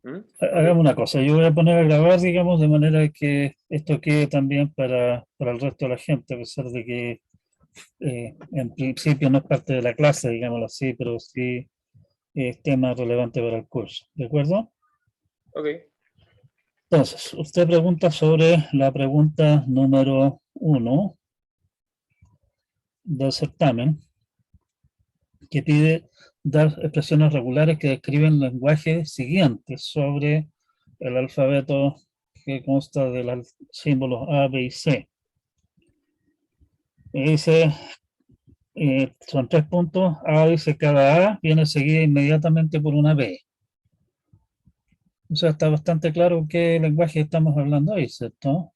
¿Mm? Ok, Hagamos una cosa, yo voy a poner a grabar, digamos, de manera que esto quede también para el resto de la gente, a pesar de que en principio no es parte de la clase, digámoslo así, pero sí es tema relevante para el curso. ¿De acuerdo? ok. Entonces, usted pregunta sobre la pregunta número uno del certamen, que pide dar expresiones regulares que describen lenguajes siguientes sobre el alfabeto que consta de los símbolos A, B y C. Y dice, son 3 puntos. A dice cada A viene seguida inmediatamente por una B. O sea, está bastante claro qué lenguaje estamos hablando ahí, ¿cierto?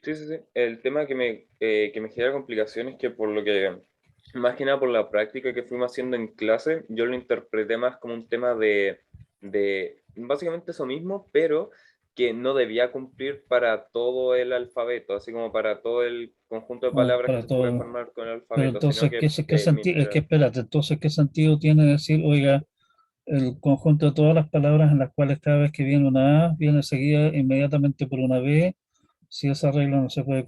Sí, sí, sí. El tema que me genera complicaciones es que por lo que, más que nada por la práctica que fuimos haciendo en clase, yo lo interpreté más como un tema de básicamente eso mismo, pero que no debía cumplir para todo el alfabeto, así como para todo el conjunto de Como palabras que para se puede todo. formar con el Pero alfabeto, sino entonces, que ¿qué sentido? Es que mientras... espérate, entonces, ¿qué sentido tiene decir, oiga, el conjunto de todas las palabras en las cuales cada vez que viene una A viene seguida inmediatamente por una B, si esa regla no se puede,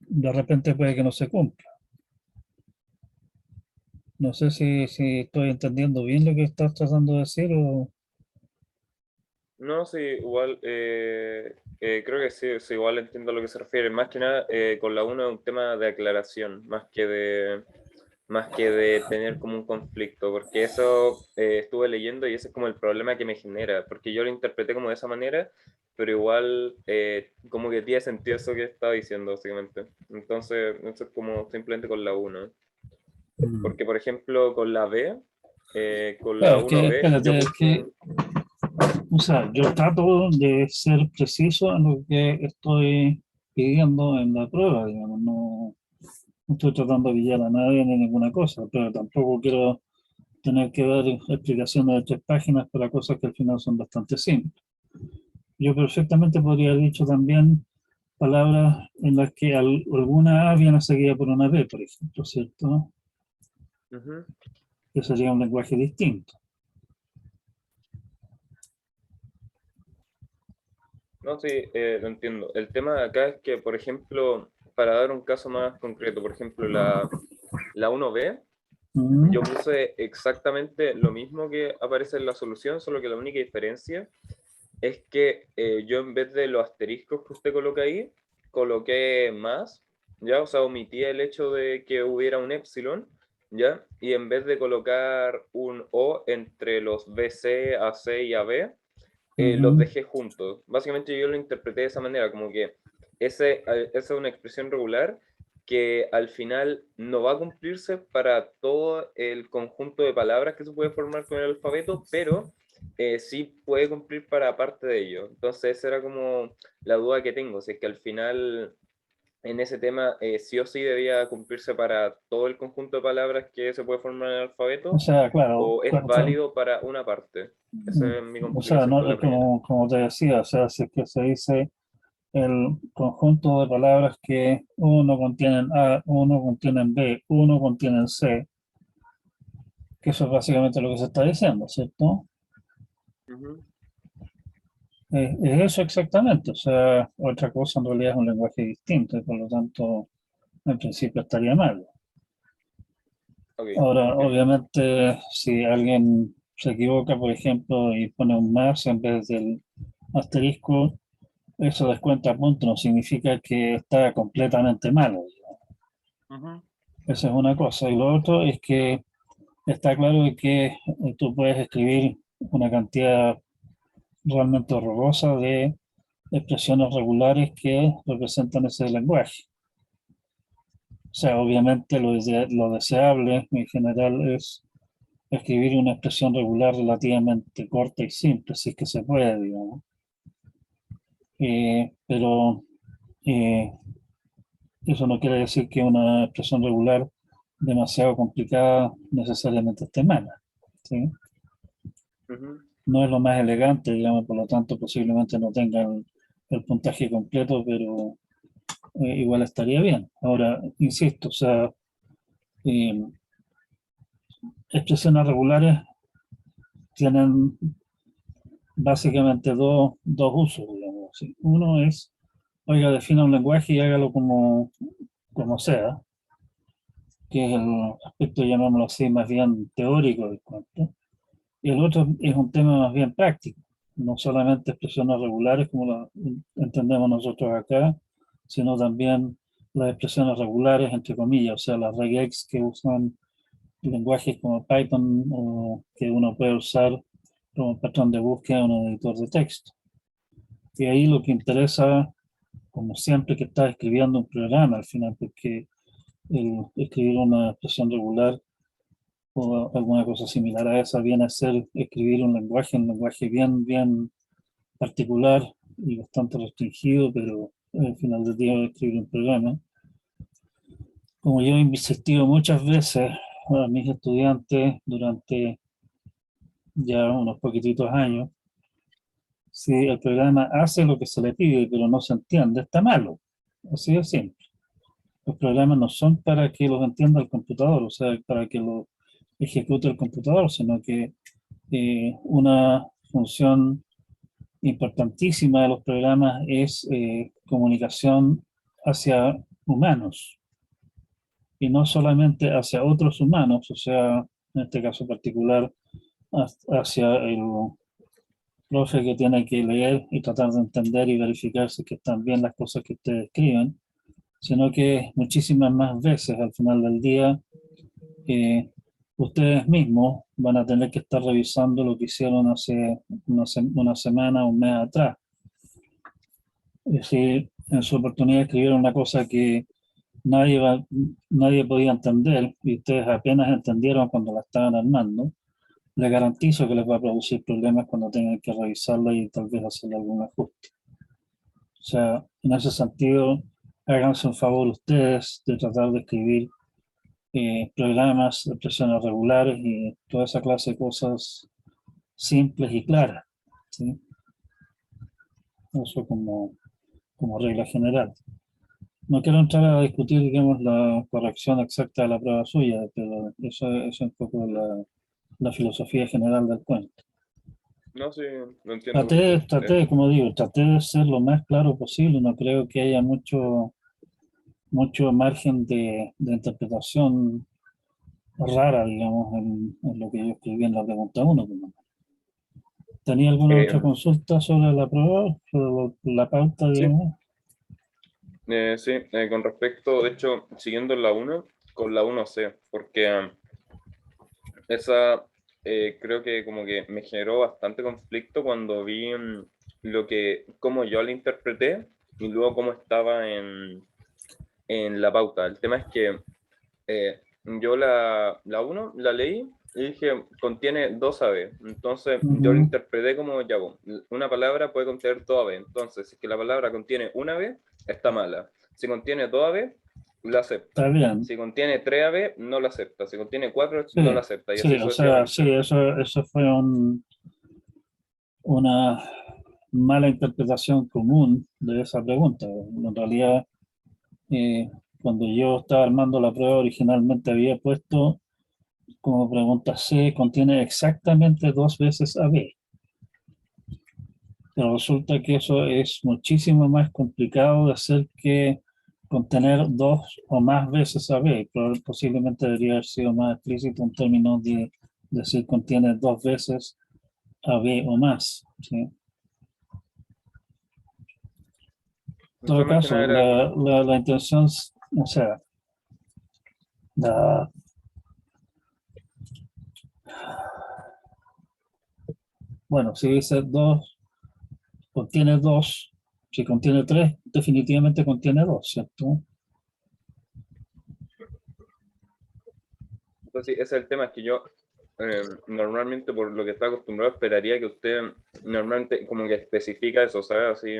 de repente puede que no se cumpla? No sé si estoy entendiendo bien lo que estás tratando de decir o... No, sí, igual, creo que sí, sí, igual entiendo a lo que se refiere. Más que nada, con la uno es un tema de aclaración, más que de tener como un conflicto, porque eso estuve leyendo y ese es como el problema que me genera, porque yo lo interpreté como de esa manera, pero igual como que tiene sentido eso que estaba diciendo, básicamente. Entonces, eso es como simplemente con la uno. Mm. Porque, por ejemplo, con la B, con la Claro, es que, uno b yo espérate, es que, puse... o sea, yo trato de ser preciso en lo que estoy pidiendo en la prueba, digamos, no estoy tratando de pillar a nadie ni ninguna cosa, pero tampoco quiero tener que dar explicaciones de 3 páginas para cosas que al final son bastante simples. Yo perfectamente podría haber dicho también palabras en las que alguna A viene seguida por una B, por ejemplo, ¿cierto? Ujú. Que sería un lenguaje distinto. No, sí, lo entiendo. El tema de acá es que, por ejemplo, para dar un caso más concreto, por ejemplo, la 1B, Mm, yo puse exactamente lo mismo que aparece en la solución, solo que la única diferencia es que yo en vez de los asteriscos que usted coloca ahí, coloqué más, ¿ya? O sea, omití el hecho de que hubiera un epsilon, ¿ya? Y en vez de colocar un O entre los BC, AC y AB, los ujú. dejé juntos. Básicamente yo lo interpreté de esa manera, como que esa es una expresión regular que al final no va a cumplirse para todo el conjunto de palabras que se puede formar con el alfabeto, pero sí puede cumplir para parte de ello. Entonces esa era como la duda que tengo, si es que al final en ese tema sí o sí debía cumplirse para todo el conjunto de palabras que se puede formar en el O alfabeto, sea, claro, o es válido para una parte. Esa es mi o sea, complicación no, con la primera. como te decía, o sea, si es que se dice el conjunto de palabras que uno contienen A, uno contienen B, uno contienen C, que eso es básicamente lo que se está diciendo, ¿cierto? Ujú. Es eso exactamente, o sea, otra cosa en realidad es un lenguaje distinto y por lo tanto en principio estaría mal. Ok, Ahora, entiendo. obviamente, si alguien se equivoca, por ejemplo, y pone un más en vez del asterisco, eso descuenta puntos, no significa que está completamente malo. Ujú. Esa es una cosa. Y lo otro es que está claro de que tú puedes escribir una cantidad realmente horrorosa de expresiones regulares que representan ese lenguaje. O sea, obviamente lo deseable en general es escribir una expresión regular relativamente corta y simple, si es que se puede, digamos. Pero eh, eso no quiere decir que una expresión regular demasiado complicada necesariamente esté mala, ¿sí? Ujú. No es lo más elegante, digamos, por lo tanto posiblemente no tenga el puntaje completo, pero igual estaría bien. Ahora, insisto, o sea, eh, expresiones regulares tienen básicamente dos usos, digamos así. Uno es, oiga, defina un lenguaje y hágalo como sea, que es el aspecto, llamémoslo así, más bien teórico del cuento. Y el otro es un tema más bien práctico, no solamente expresiones regulares como las entendemos nosotros acá, sino también las expresiones regulares, entre comillas, o sea, las regex que usan lenguajes como Python o que uno puede usar como patrón de búsqueda en un editor de texto. Y ahí lo que interesa, como siempre que estás escribiendo un programa al final, porque escribir una expresión regular o alguna cosa similar a esa viene a ser escribir un lenguaje bien particular y bastante restringido, pero al final del día escribir un programa. Como yo he insistido muchas veces a mis estudiantes durante ya unos poquititos años, si el programa hace lo que se le pide, pero no se entiende, está malo. Así de simple. Los programas no son para que los entienda el computador, o sea, para que los ejecute el computador, sino que una función importantísima de los programas es comunicación hacia humanos y no solamente hacia otros humanos, o sea, en este caso particular, hacia el profe que tiene que leer y tratar de entender y verificar si que están bien las cosas que ustedes escriben, sino que muchísimas más veces al final del día ustedes mismos van a tener que estar revisando lo que hicieron hace una semana o un mes atrás. Es decir, en su oportunidad escribieron una cosa que nadie podía entender y ustedes apenas entendieron cuando la estaban armando. Les garantizo que les va a producir problemas cuando tengan que revisarla y tal vez hacerle algún ajuste. O sea, en ese sentido, háganse un favor ustedes de tratar de escribir programas, expresiones regulares y toda esa clase de cosas simples y claras, ¿sí? Eso como regla general. No quiero entrar a discutir, digamos, la corrección exacta de la prueba suya, pero eso es un poco la filosofía general del cuento. No, sí, lo entiendo perfecto. Como digo, traté de ser lo más claro posible. No creo que haya mucho margen de interpretación rara, digamos, en lo que yo escribí en la pregunta 1. ¿Tenía alguna Eh, otra consulta sobre la prueba, sobre la pauta, sí, digamos? sí, con respecto, de hecho, siguiendo la 1 con la 1C, porque esa creo que como que me generó bastante conflicto cuando vi cómo yo la interpreté y luego cómo estaba en la pauta. El tema es que yo la 1 la leí y dije, contiene dos AB. Entonces yo la Ujú. interpreté como, ya, bueno, una palabra puede contener dos AB. Entonces, si es que la palabra contiene una AB, está mala. Si contiene dos AB, la acepta. Está bien. Si contiene tres AB, no la acepta. Si contiene cuatro, no la Sí, acepta. Y sí, así o sea, sí, sucesivamente. eso fue una mala interpretación común de esa pregunta. En realidad, eh, cuando yo estaba armando la prueba originalmente había puesto como pregunta C, contiene exactamente dos veces AB. Pero resulta que eso es muchísimo más complicado de hacer que contener dos o más veces AB. Posiblemente debería haber sido más explícito en términos de decir contiene dos veces AB o más, ¿sí? En todo Yo más que caso, nada era como, la intención, o sea, la, bueno, si dice dos, contiene dos, si contiene tres, definitivamente contiene dos, ¿cierto? entonces sí, ese es el tema, es que yo normalmente por lo que está acostumbrado esperaría que usted normalmente como que especifica eso, ¿sabes? Así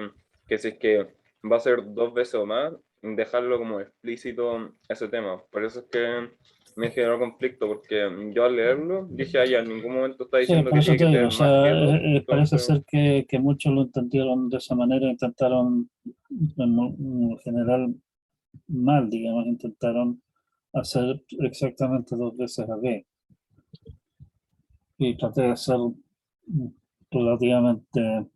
que si es que va a ser dos veces o más, dejarlo como explícito ese tema. Por eso es que me generó conflicto, porque yo al leerlo dije, ay, en ningún momento está Sí, diciendo por que eso tiene te que digo, tener o más que sea, dos, parece entonces, ser que muchos lo entendieron de esa manera, intentaron, en general, mal, digamos, intentaron hacer exactamente dos veces a B. Y traté de ser relativamente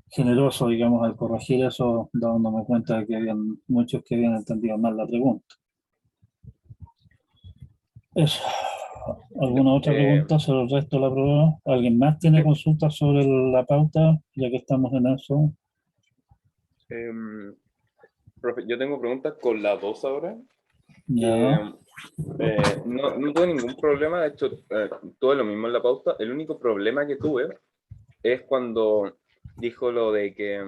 generoso, digamos, al corregir eso, dándome cuenta de que habían muchos que habían entendido mal la pregunta. Eso. ¿Alguna otra Eh, pregunta sobre el resto de la prueba? ¿Alguien más tiene sí, consultas sobre la pauta, ya que estamos en eso? em, profe, yo tengo preguntas con la 2 ahora, que Ya. no tuve ningún problema, de hecho, tuve lo mismo en la pauta. El único problema que tuve es cuando dijo lo de que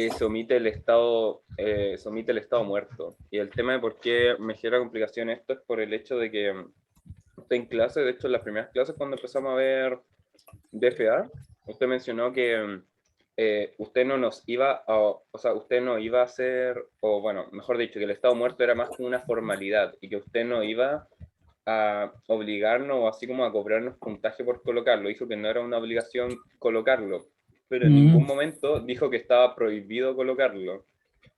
se omite el estado muerto. Y el tema de por qué me genera complicación esto es por el hecho de que usted en clase, de hecho en las primeras clases cuando empezamos a ver DFA, usted mencionó que usted no nos iba a, o sea, usted no iba a hacer, o bueno, mejor dicho, que el estado muerto era más como una formalidad y que usted no iba a obligarnos o así como a cobrarnos puntaje por colocarlo. Dijo que no era una obligación colocarlo, pero en Mm, ningún momento dijo que estaba prohibido colocarlo.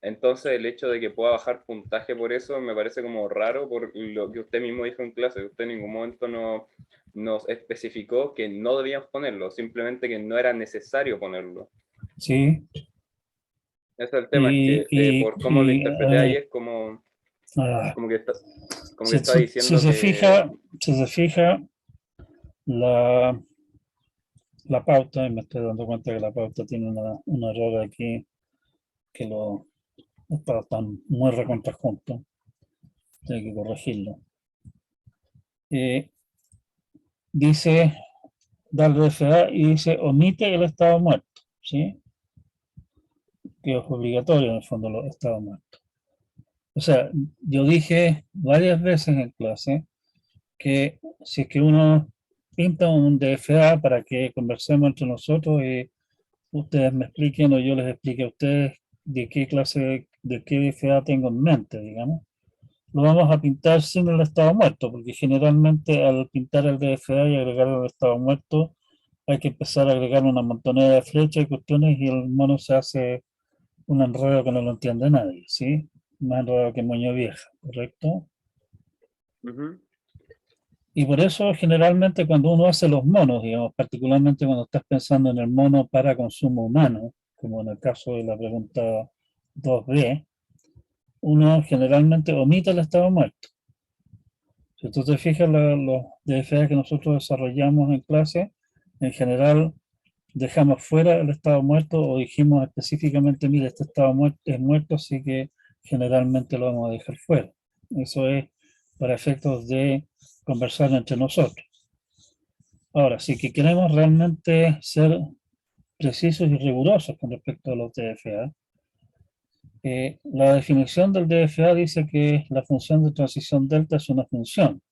Entonces el hecho de que pueda bajar puntaje por eso me parece como raro por lo que usted mismo dijo en clase. Usted en ningún momento no nos especificó que no debíamos ponerlo, simplemente que no era necesario ponerlo. sí. Ese es el tema, es Y, que y, por cómo lo a interpreté ahí ver, es como, ah, como que está, como que si, está si diciendo se que... fija, si se fija la, la pauta, y me estoy dando cuenta que la pauta tiene un error aquí que lo está tan muy recontra junto, hay que corregirlo. Eh, dice darle FA y dice omite el estado muerto, ¿sí? Que es obligatorio en el fondo los estados muertos. O sea, yo dije varias veces en clase que si es que uno pinta un DFA para que conversemos entre nosotros y ustedes me expliquen o yo les explique a ustedes de qué clase, de qué DFA tengo en mente, digamos, lo vamos a pintar sin el estado muerto, porque generalmente al pintar el DFA y agregar el estado muerto hay que empezar a agregar una montonera de flechas y cuestiones y el mono se hace un enredo que no lo entiende nadie, ¿sí? Más enredado que moño vieja, ¿correcto? Uh -huh. Y por eso generalmente cuando uno hace los monos, digamos, particularmente cuando estás pensando en el mono para consumo humano, como en el caso de la pregunta 2B, uno generalmente omite el estado muerto. Si tú te fijas, los DFA que nosotros desarrollamos en clase, en general dejamos fuera el estado muerto o dijimos específicamente, mire, este estado muerto es muerto, así que generalmente lo vamos a dejar fuera. Eso es para efectos de conversar entre nosotros. Ahora, si que queremos realmente ser precisos y rigurosos con respecto a los DFA, la definición del DFA dice que la función de transición delta es una función.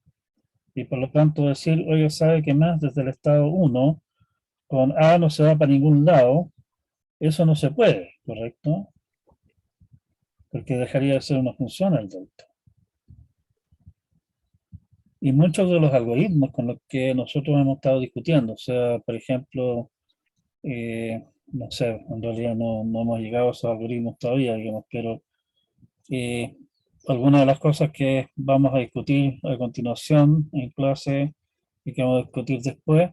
Y por lo tanto decir, oye, ¿sabe qué más? Desde el estado 1, con A no se va para ningún lado, eso no se puede, ¿correcto? Porque dejaría de ser una función el delta. Y muchos de los algoritmos con los que nosotros hemos estado discutiendo, o sea, por ejemplo, no sé, en realidad no hemos llegado a esos algoritmos todavía, digamos, pero eh, algunas de las cosas que vamos a discutir a continuación en clase y que vamos a discutir después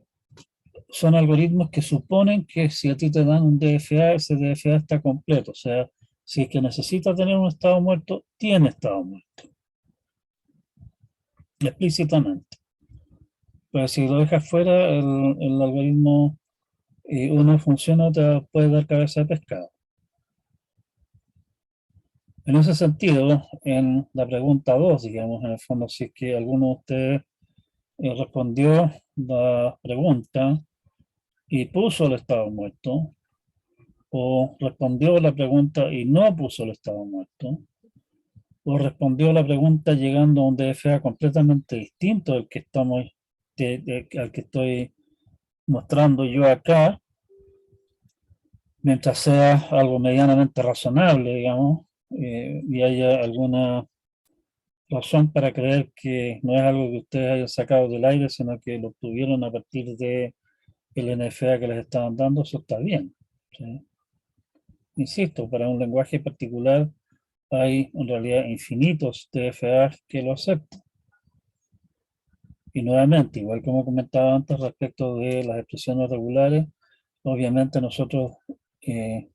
son algoritmos que suponen que si a ti te dan un DFA, ese DFA está completo. O sea, si es que necesitas tener un estado muerto, tiene estado muerto, explícitamente. Pero si lo dejas fuera, el algoritmo uno funciona, te puede dar cabeza de pescado. En ese sentido, en la pregunta 2, digamos, en el fondo, si es que alguno de ustedes respondió la pregunta y puso el estado muerto, o respondió la pregunta y no puso el estado muerto, o respondió la pregunta llegando a un DFA completamente distinto al que estamos, al que estoy mostrando yo acá, mientras sea algo medianamente razonable, digamos, y haya alguna razón para creer que no es algo que ustedes hayan sacado del aire, sino que lo obtuvieron a partir de el NFA que les estaban dando, eso está bien, ¿sí? Insisto, para un lenguaje particular hay en realidad infinitos TFA que lo aceptan. Y nuevamente, igual como comentaba antes respecto de las expresiones regulares, obviamente nosotros eh,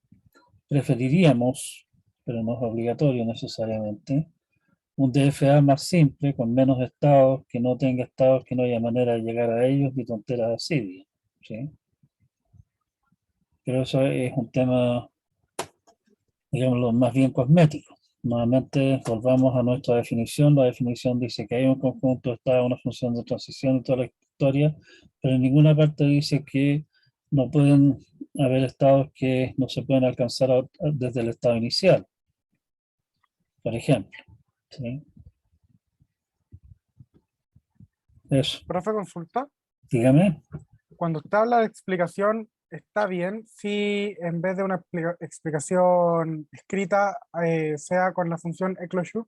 preferiríamos, pero no es obligatorio necesariamente, un DFA más simple, con menos estados, que no tenga estados, que no haya manera de llegar a ellos, ni tonteras así, ¿sí? Pero eso es un tema, digámoslo, más bien cosmético. Nuevamente, volvamos a nuestra definición. La definición dice que hay un conjunto de estados, una función de transición y toda la historia, pero en ninguna parte dice que no pueden haber estados que no se pueden alcanzar desde el estado inicial, por ejemplo. ¿Sí? Eso, Profe, consulta. dígame. Cuando usted habla de explicación, ¿está bien si en vez de una explicación escrita sea con la función eclosure?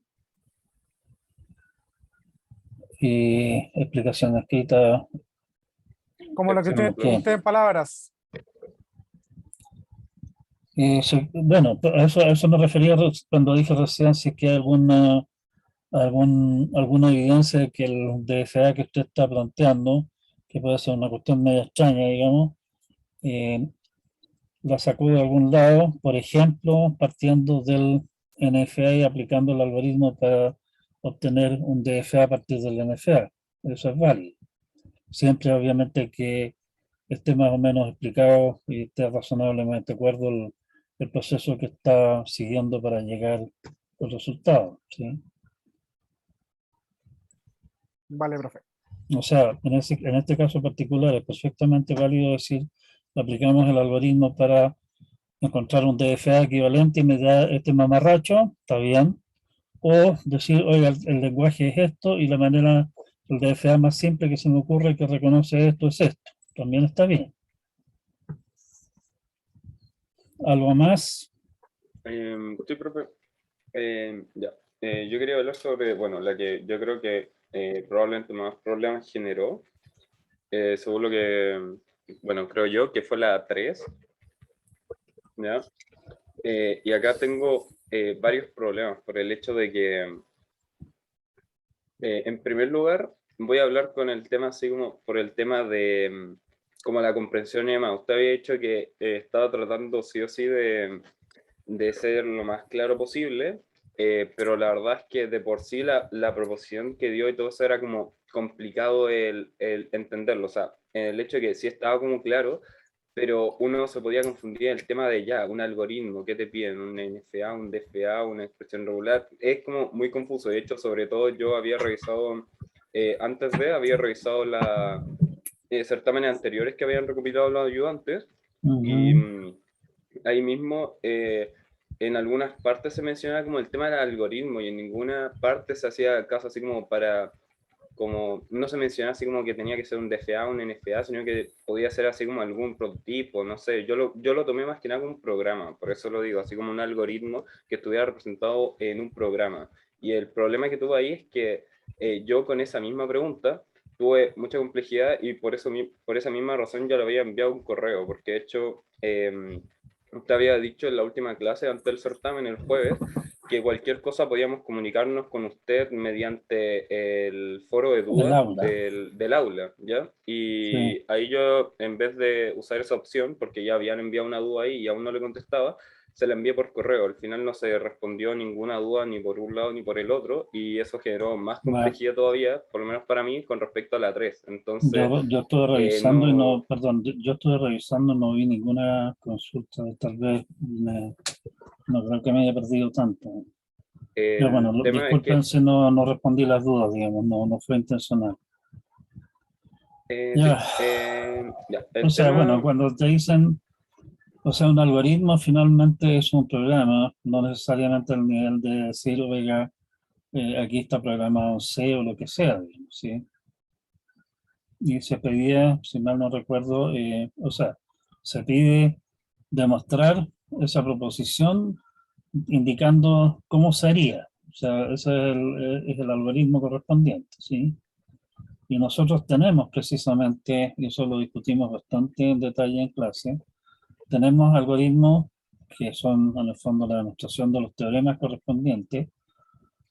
Y explicación escrita. Como lo que Esa es usted, mi pregunta. usted en palabras. Bueno, a eso me refería cuando dije recién si es que hay alguna evidencia de que el DFA que usted está planteando, que puede ser una cuestión medio extraña, digamos, eh, la sacó de algún lado, por ejemplo, partiendo del NFA y aplicando el algoritmo para obtener un DFA a partir del NFA. Eso es válido. Siempre, obviamente, que esté más o menos explicado y esté razonablemente de acuerdo el proceso que está siguiendo para llegar al resultado, ¿sí? Vale, profe. O sea, en este caso particular es perfectamente válido decir, aplicamos el algoritmo para encontrar un DFA equivalente y me da este mamarracho, está bien. O decir, oiga, el lenguaje es esto y la manera, el DFA más simple que se me ocurre que reconoce esto es esto, también está bien. ¿Algo más? Sí, profe. Ya. Yo quería hablar sobre, bueno, la que yo creo que probablemente más problemas generó, según lo que, bueno, creo yo, que fue la 3, ¿ya? Y acá tengo varios problemas por el hecho de que, en primer lugar, voy a hablar con el tema así como por el tema de como la comprensión y demás. Usted había dicho que estaba tratando sí o sí de ser lo más claro posible, pero la verdad es que de por sí la proposición que dio y todo eso era como complicado el entenderlo. O sea, el hecho de que sí estaba como claro, pero uno se podía confundir en el tema de ya, un algoritmo, ¿qué te piden? ¿Un NFA, un DFA, una expresión regular? Es como muy confuso. De hecho, sobre todo yo había revisado, había revisado la certámenes anteriores que habían recopilado los ayudantes y Ujú. ahí mismo en algunas partes se menciona como el tema del algoritmo y en ninguna parte se hacía caso así como para como no se menciona así como que tenía que ser un DFA, un NFA, sino que podía ser así como algún prototipo, no sé, yo lo tomé más que nada como un programa, por eso lo digo, así como un algoritmo que estuviera representado en un programa. Y el problema que tuve ahí es que yo con esa misma pregunta tuve mucha complejidad y por, eso, por esa misma razón ya lo había enviado un correo, porque de hecho usted había dicho en la última clase, antes del certamen, el jueves, que cualquier cosa podíamos comunicarnos con usted mediante el foro de El dudas aula, del aula, ¿ya? sí. Y ahí yo, en vez de usar esa opción, porque ya habían enviado una duda ahí y aún no le contestaba, se la envié por correo. Al final no se respondió ninguna duda ni por un lado ni por el otro, y eso generó más Bueno, complejidad todavía, por lo menos para mí, con respecto a la 3. Entonces, yo estuve revisando y no, no... perdón, yo estuve revisando, no vi ninguna consulta, tal vez no creo que me haya perdido tanto. Pero bueno, El tema es disculpen que si no respondí las dudas, digamos, no fue intencional. sí, Ya, ya, o el sea, bueno, tema, cuando te dicen, o sea, un algoritmo finalmente es un programa, no necesariamente al nivel de decir, oiga, aquí está programado en C o lo que sea, digamos, ¿sí? Y se pedía, si mal no recuerdo, o sea, se pide demostrar esa proposición indicando cómo sería. O sea, ese es el algoritmo correspondiente, ¿sí? Y nosotros tenemos precisamente, y eso lo discutimos bastante en detalle en clase, tenemos algoritmos que son en el fondo la demostración de los teoremas correspondientes,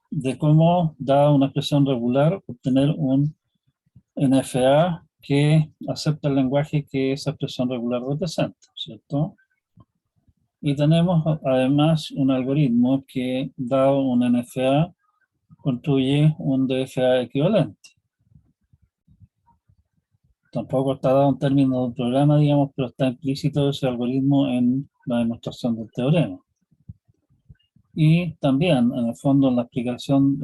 de cómo, dada una expresión regular, obtener un NFA que acepta el lenguaje que esa expresión regular representa, ¿cierto? Y tenemos además un algoritmo que, dado un NFA, construye un DFA equivalente. Tampoco está dado en términos de un programa, digamos, pero está implícito ese algoritmo en la demostración del teorema. Y también, en el fondo, en la explicación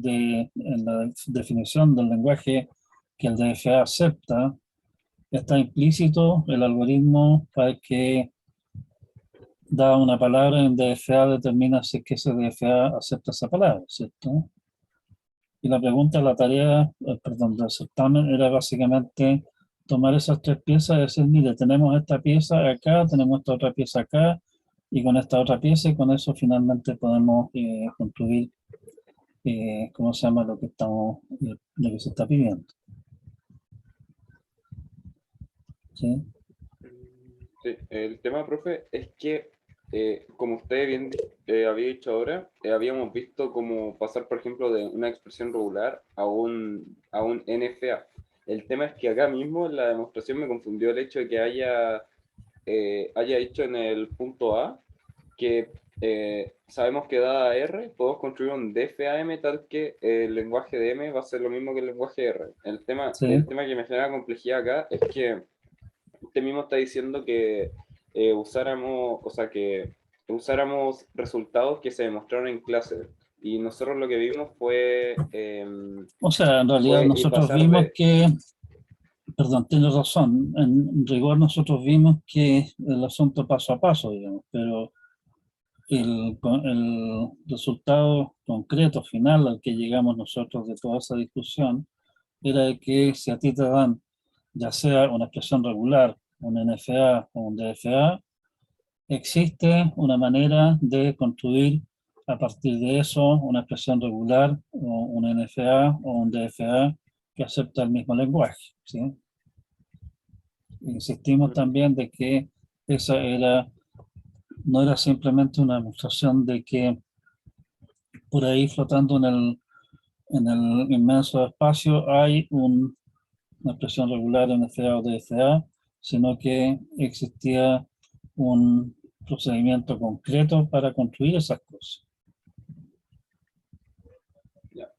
en la definición del lenguaje que el DFA acepta, está implícito el algoritmo para que, da una palabra en DFA, determina si es que ese DFA acepta esa palabra, ¿cierto? Y la pregunta, la tarea, perdón, del certamen era básicamente tomar esas tres piezas y decir, mire, tenemos esta pieza acá, tenemos esta otra pieza acá, y con esta otra pieza, y con eso finalmente podemos construir, ¿cómo se llama? Lo que estamos, lo que se está pidiendo. ¿Sí? Sí, el tema, profe, es que, como usted bien había dicho ahora, habíamos visto cómo pasar, por ejemplo, de una expresión regular a un NFA. El tema es que acá mismo en la demostración me confundió el hecho de que haya dicho en el punto A que sabemos que dada R podemos construir un DFAM tal que el lenguaje de M va a ser lo mismo que el lenguaje R. Sí. El tema que me genera complejidad acá es que usted mismo está diciendo que que usáramos resultados que se demostraron en clase. Y nosotros lo que vimos fue, O sea, en realidad nosotros pasar vimos de... que, perdón, tienes razón, en rigor nosotros vimos que el asunto paso a paso, digamos, pero el resultado concreto final al que llegamos nosotros de toda esa discusión era de que si a ti te dan ya sea una expresión regular, un NFA o un DFA, existe una manera de construir a partir de eso una expresión regular o un NFA o un DFA que acepta el mismo lenguaje, ¿sí? Insistimos también de que esa no era simplemente una demostración de que por ahí flotando en el inmenso espacio hay una expresión regular NFA o DFA, sino que existía un procedimiento concreto para construir esas cosas.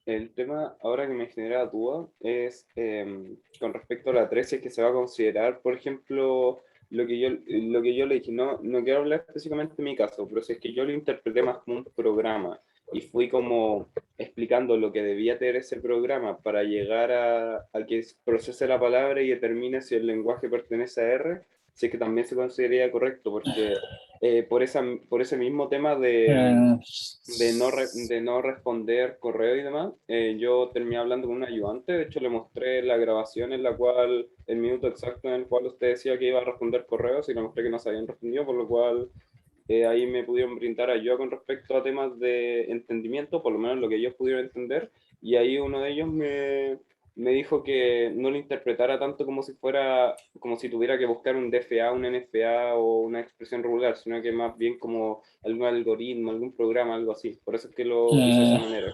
El tema ahora que me genera duda es con respecto a la 13 que se va a considerar, por ejemplo, lo que yo le dije, no quiero hablar específicamente de mi caso, pero si es que yo lo interpreté más como un programa y fui como explicando lo que debía tener ese programa para llegar a que procese la palabra y determine si el lenguaje pertenece a R, si es que también se consideraría correcto, porque por ese mismo tema Eh, de no responder correo y demás, yo terminé hablando con un ayudante. De hecho le mostré la grabación en la cual, el minuto exacto en el cual usted decía que iba a responder correos y le mostré que no se habían respondido, por lo cual ahí me pudieron brindar ayuda con respecto a temas de entendimiento, por lo menos lo que ellos pudieron entender, y ahí uno de ellos me dijo que no lo interpretara tanto como si fuera, como si tuviera que buscar un DFA, un NFA o una expresión regular, sino que más bien como algún algoritmo, algún programa, algo así. Por eso es que lo hice de esa manera.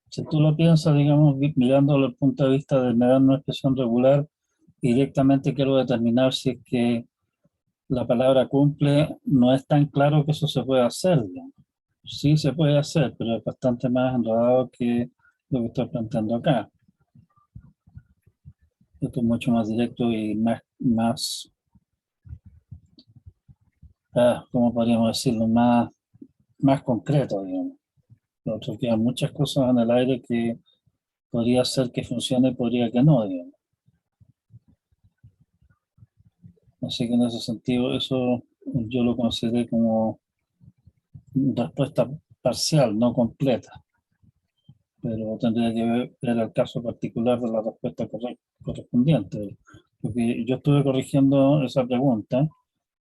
Si tú lo piensas, digamos, mirándolo desde el punto de vista de me dan una expresión regular, directamente quiero determinar si es que la palabra cumple, no es tan claro que eso se puede hacer, digamos. Sí se puede hacer, pero es bastante más enredado que lo que estoy planteando acá. Esto es mucho más directo y ¿cómo podríamos decirlo? Más concreto, digamos. Lo otro quedan muchas cosas en el aire que podría ser que funcione, podría que no, digamos. Así que en ese sentido, eso yo lo consideré como respuesta parcial, no completa. Pero tendría que ver el caso particular de la respuesta correspondiente. Porque yo estuve corrigiendo esa pregunta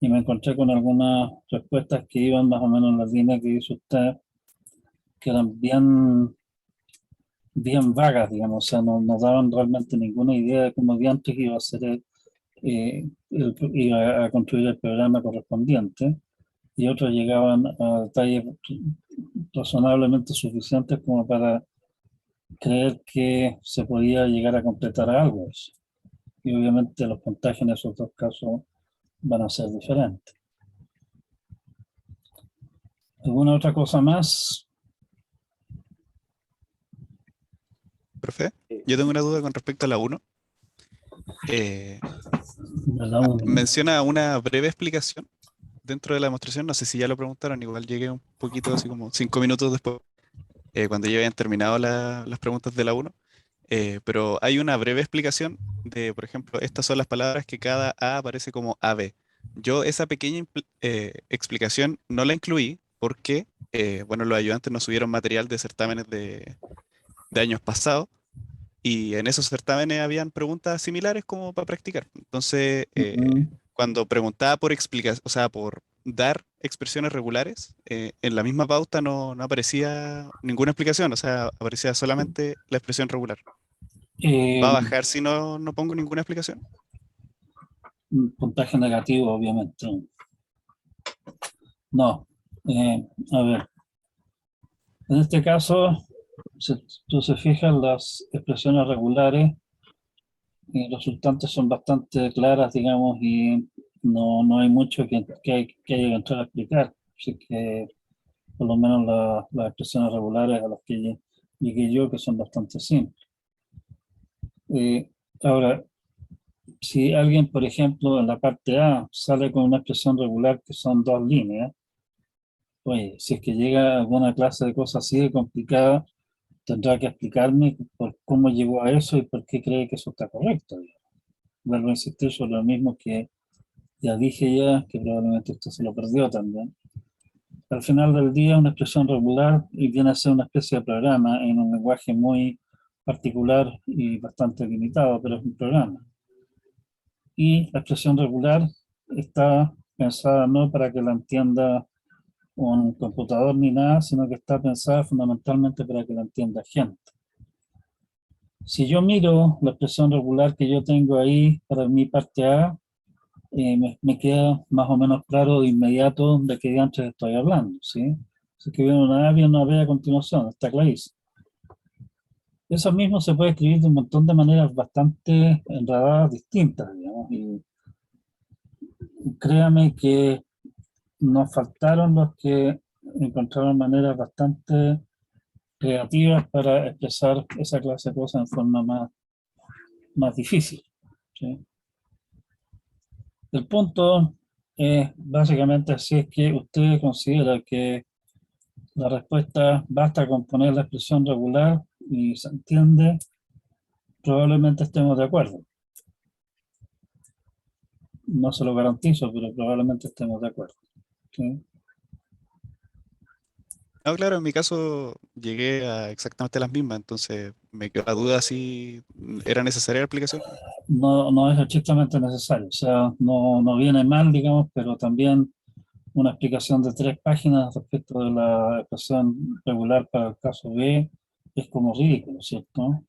y me encontré con algunas respuestas que iban más o menos en la línea que hizo usted, que eran bien vagas, digamos, o sea, no daban realmente ninguna idea de cómo diantres iba a ser iba a construir el programa correspondiente, y otros llegaban a detalles razonablemente suficientes como para creer que se podía llegar a completar algo de eso. Y obviamente los puntajes en esos dos casos van a ser diferentes. ¿Alguna otra cosa más? Profe, yo tengo una duda con respecto a la 1. La uno, ¿no? Menciona una breve explicación dentro de la demostración. No sé si ya lo preguntaron, igual llegué un poquito, así como 5 minutos después, cuando ya habían terminado las preguntas de la 1. Pero hay una breve explicación de, por ejemplo, estas son las palabras que cada A aparece como AB. Yo esa pequeña explicación no la incluí porque, bueno, los ayudantes nos subieron material de certámenes de años pasados y en esos certámenes habían preguntas similares como para practicar. Entonces, cuando preguntaba por explicación, o sea, por dar expresiones regulares, en la misma pauta no aparecía ninguna explicación, o sea, aparecía solamente la expresión regular. ¿Va a bajar si no pongo ninguna explicación? Un puntaje negativo, obviamente. No. A ver, en este caso, si tú se fijas, las expresiones regulares resultantes son bastante claras, digamos, y no hay mucho que haya que entrar a explicar. Así que, por lo menos las expresiones regulares a las que llegué yo, que son bastante simples. Ahora, si alguien, por ejemplo, en la parte A sale con una expresión regular que son dos líneas, oye, si es que llega a alguna clase de cosas así de complicada, tendrá que explicarme por cómo llegó a eso y por qué cree que eso está correcto. Vuelvo a insistir sobre lo mismo que ya dije ya, que probablemente usted se lo perdió también. Al final del día, una expresión regular y viene a ser una especie de programa en un lenguaje muy particular y bastante limitado, pero es un programa. Y la expresión regular está pensada no para que la entienda un computador ni nada, sino que está pensada fundamentalmente para que la entienda gente. Si yo miro la expresión regular que yo tengo ahí para mi parte A, me queda más o menos claro de inmediato de qué antes estoy hablando, ¿sí? Así que viene una A y una B a continuación, está clarísimo. Eso mismo se puede escribir de un montón de maneras bastante enredadas, distintas, digamos, y créame que nos faltaron los que encontraron maneras bastante creativas para expresar esa clase de cosas en forma más difícil, ¿sí? El punto es básicamente si es que usted considera que la respuesta basta con poner la expresión regular y se entiende, probablemente estemos de acuerdo. No se lo garantizo, pero probablemente estemos de acuerdo, ¿sí? No, claro, en mi caso llegué a exactamente las mismas, entonces me quedó la duda si era necesaria la explicación. No es estrictamente necesario, o sea, no viene mal, digamos, pero también una explicación de 3 páginas respecto de la expresión regular para el caso B es como ridículo, ¿cierto? O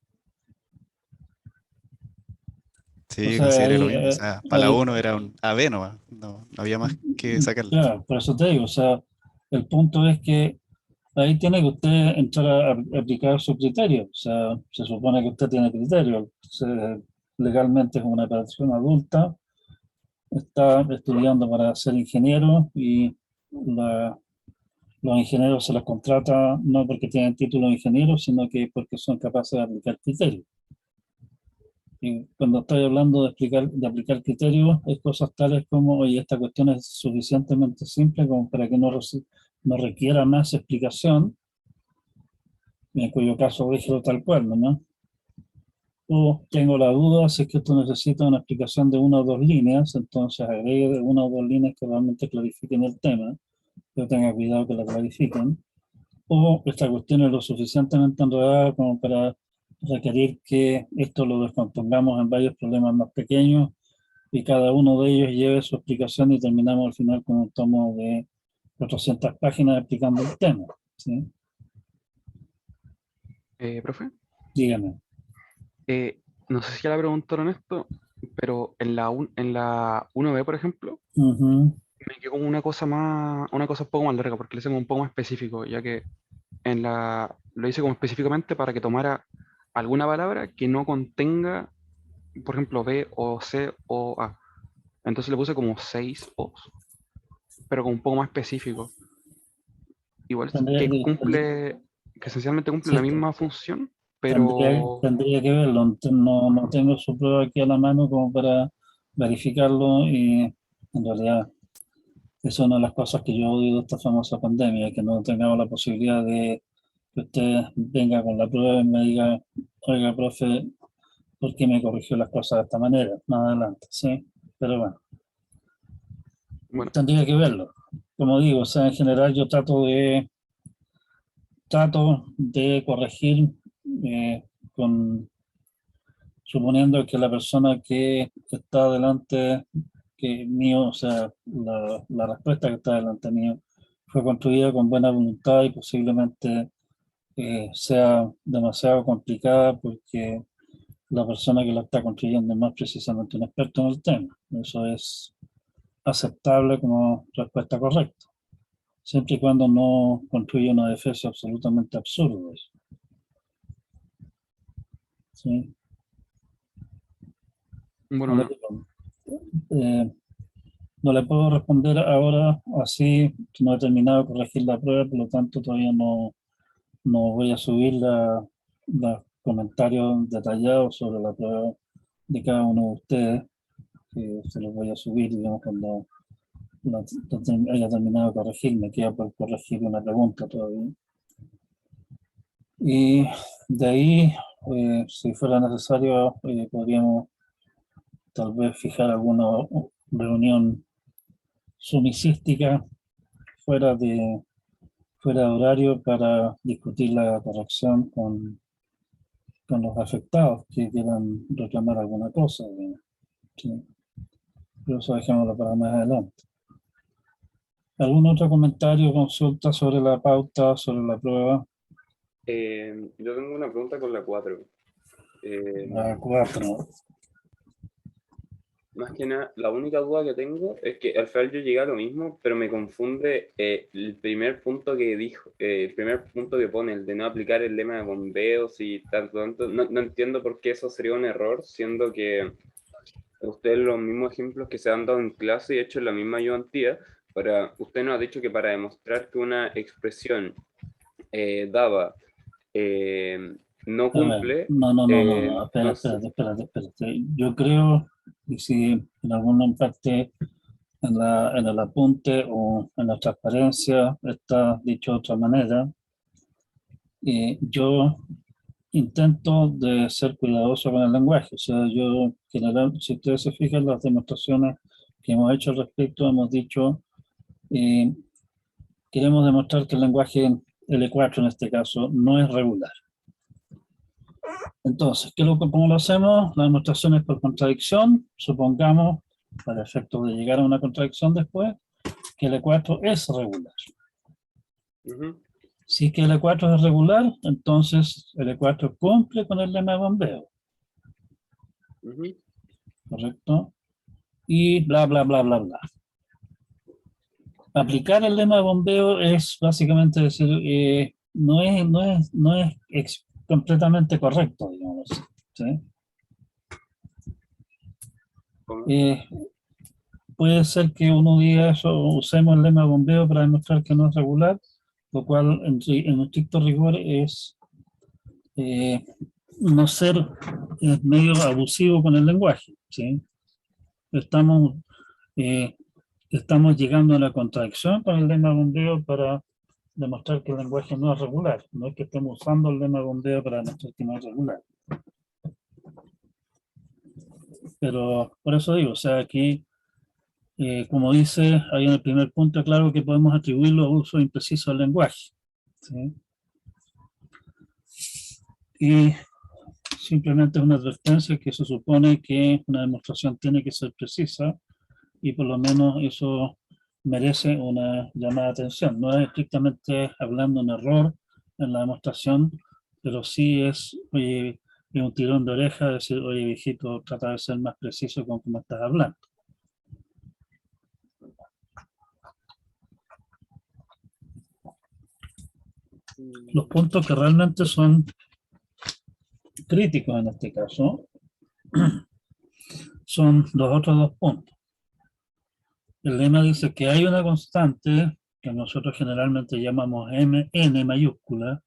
Sí, sea, consideré ahí, lo mismo. O sea, para la 1 era un AB nomás, no había más que sacarle. claro, por eso te digo, o sea, el punto es que ahí tiene que usted entrar a aplicar su criterio, o sea, se supone que usted tiene criterio, legalmente es una persona adulta, está estudiando para ser ingeniero y la- los ingenieros se los contrata no porque tienen título de ingeniero, sino que porque son capaces de aplicar criterios. Y cuando estoy hablando de aplicar criterios, es cosas tales como, oye, esta cuestión es suficientemente simple como para que no requiera más explicación, en cuyo caso déjelo tal cual, ¿no? O tengo la duda si es que esto necesita una explicación de una o dos líneas, entonces agregue una o dos líneas que realmente clarifiquen el tema, pero tenga cuidado que la clarifiquen. O esta cuestión es lo suficientemente enredada como para requerir que esto lo descompongamos en varios problemas más pequeños y cada uno de ellos lleve su explicación y terminamos al final con un tomo de 400 páginas explicando el tema, ¿sí? Profe, Dígame. no sé si ya le preguntaron esto, pero en la 1B, por ejemplo, Ujú. me quedó como una cosa un poco más larga, porque le tengo un poco más específico, ya que lo hice como específicamente para que tomara alguna palabra que no contenga, por ejemplo, B o C o A. Entonces le puse como 6 O's, pero como un poco más específico. Igual Tendría, que tendría- cumple, que esencialmente cumple la sí, misma función, tendría, pero tendría que verlo. No, no tengo su prueba aquí a la mano como para verificarlo y en realidad esa es una de las cosas que yo odio de esta famosa pandemia, que no tengamos la posibilidad de que usted venga con la prueba y me diga, oiga, profe, ¿por qué me corrigió las cosas de esta manera? Más adelante, sí. Pero bueno, bueno, tendría que verlo. Como digo, o sea, en general yo trato de corregir eh, con, suponiendo que la persona que está delante que mío, o sea, la respuesta que está delante mío fue construida con buena voluntad y posiblemente sea demasiado complicada porque la persona que la está construyendo no es precisamente un experto en el tema. Eso es aceptable como respuesta correcta, siempre y cuando no construya una defensa absolutamente absurda. ¿Sí? No bueno, le, eh, no le puedo responder ahora así, no he terminado de corregir la prueba, por lo tanto todavía no voy a subir los comentarios detallados sobre la prueba de cada uno de ustedes, que se los voy a subir, digamos, cuando haya terminado de corregir. Me queda por corregir una pregunta todavía. Y de ahí, si fuera necesario, podríamos tal vez fijar alguna reunión sumicística fuera fuera de horario para discutir la corrección con los afectados que quieran reclamar alguna cosa. ¿Sí? Pero eso dejémoslo para más adelante. ¿Algún otro comentario o consulta sobre la pauta, sobre la prueba? Yo tengo una pregunta con la 4. La 4. Más que nada, la única duda que tengo es que al final yo llegué a lo mismo, pero me confunde el primer punto que dijo, el primer punto que pone, el de no aplicar el lema de bombeos y tanto. No entiendo por qué eso sería un error, siendo que ustedes los mismos ejemplos que se han dado en clase y hecho en la misma ayudantía, usted nos ha dicho que para demostrar que una expresión dada eh, no A ver, cumple, no, entonces... espérate. Yo creo que si en alguna parte en el apunte o en la transparencia está dicho de otra manera, yo intento de ser cuidadoso con el lenguaje. O sea, yo, general, si ustedes se fijan, las demostraciones que hemos hecho al respecto, hemos dicho, eh, queremos demostrar que el lenguaje L4 en este caso no es regular. Entonces, ¿cómo lo hacemos? La demostración es por contradicción. Supongamos, para efectos de llegar a una contradicción después, que L4 es regular. Si es que L4 es regular, entonces L4 cumple con el lema de bombeo. ¿Correcto? Y bla. Aplicar el lema de bombeo es básicamente decir, no es completamente correcto, digamos. ¿Sí? Eh, puede ser que uno diga eso, usemos el lema de bombeo para demostrar que no es regular, lo cual en estricto rigor es no ser medio abusivo con el lenguaje. ¿Sí? Estamos, eh, estamos llegando a la contradicción con el lema de bombeo para demostrar que el lenguaje no es regular, no es que estemos usando el lema de bombeo para demostrar que no es regular. Pero por eso digo, o sea, aquí, como dice ahí en el primer punto, claro que podemos atribuirlo a uso impreciso del lenguaje. ¿Sí? Y simplemente es una advertencia que se supone que una demostración tiene que ser precisa y por lo menos eso merece una llamada de atención. No es estrictamente hablando un error en la demostración, pero sí es, oye, un tirón de oreja, decir, oye, viejito, trata de ser más preciso con cómo estás hablando. Los puntos que realmente son críticos en este caso son los otros dos puntos. El lema dice que hay una constante que nosotros generalmente llamamos n mayúscula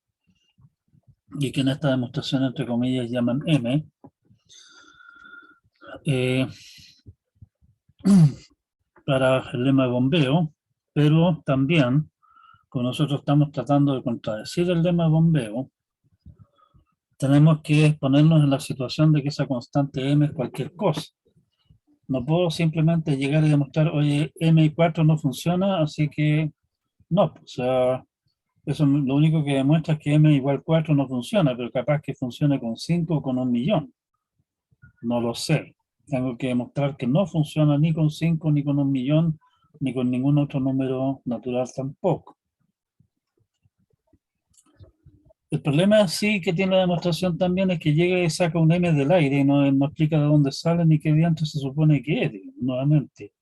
y que en esta demostración entre comillas llaman m, para el lema de bombeo, pero también, como nosotros estamos tratando de contradecir el lema de bombeo, tenemos que ponernos en la situación de que esa constante m es cualquier cosa. No puedo simplemente llegar y demostrar, oye, m y 4 no funciona, así que no. O sea, eso lo único que demuestra es que m igual 4 no funciona, pero capaz que funcione con 5 o con 1.000.000. No lo sé. Tengo que demostrar que no funciona ni con 5, ni con 1.000.000, ni con ningún otro número natural tampoco. El problema sí que tiene la demostración también es que llega y saca un m del aire y no explica de dónde sale ni qué diantre se supone que es, nuevamente.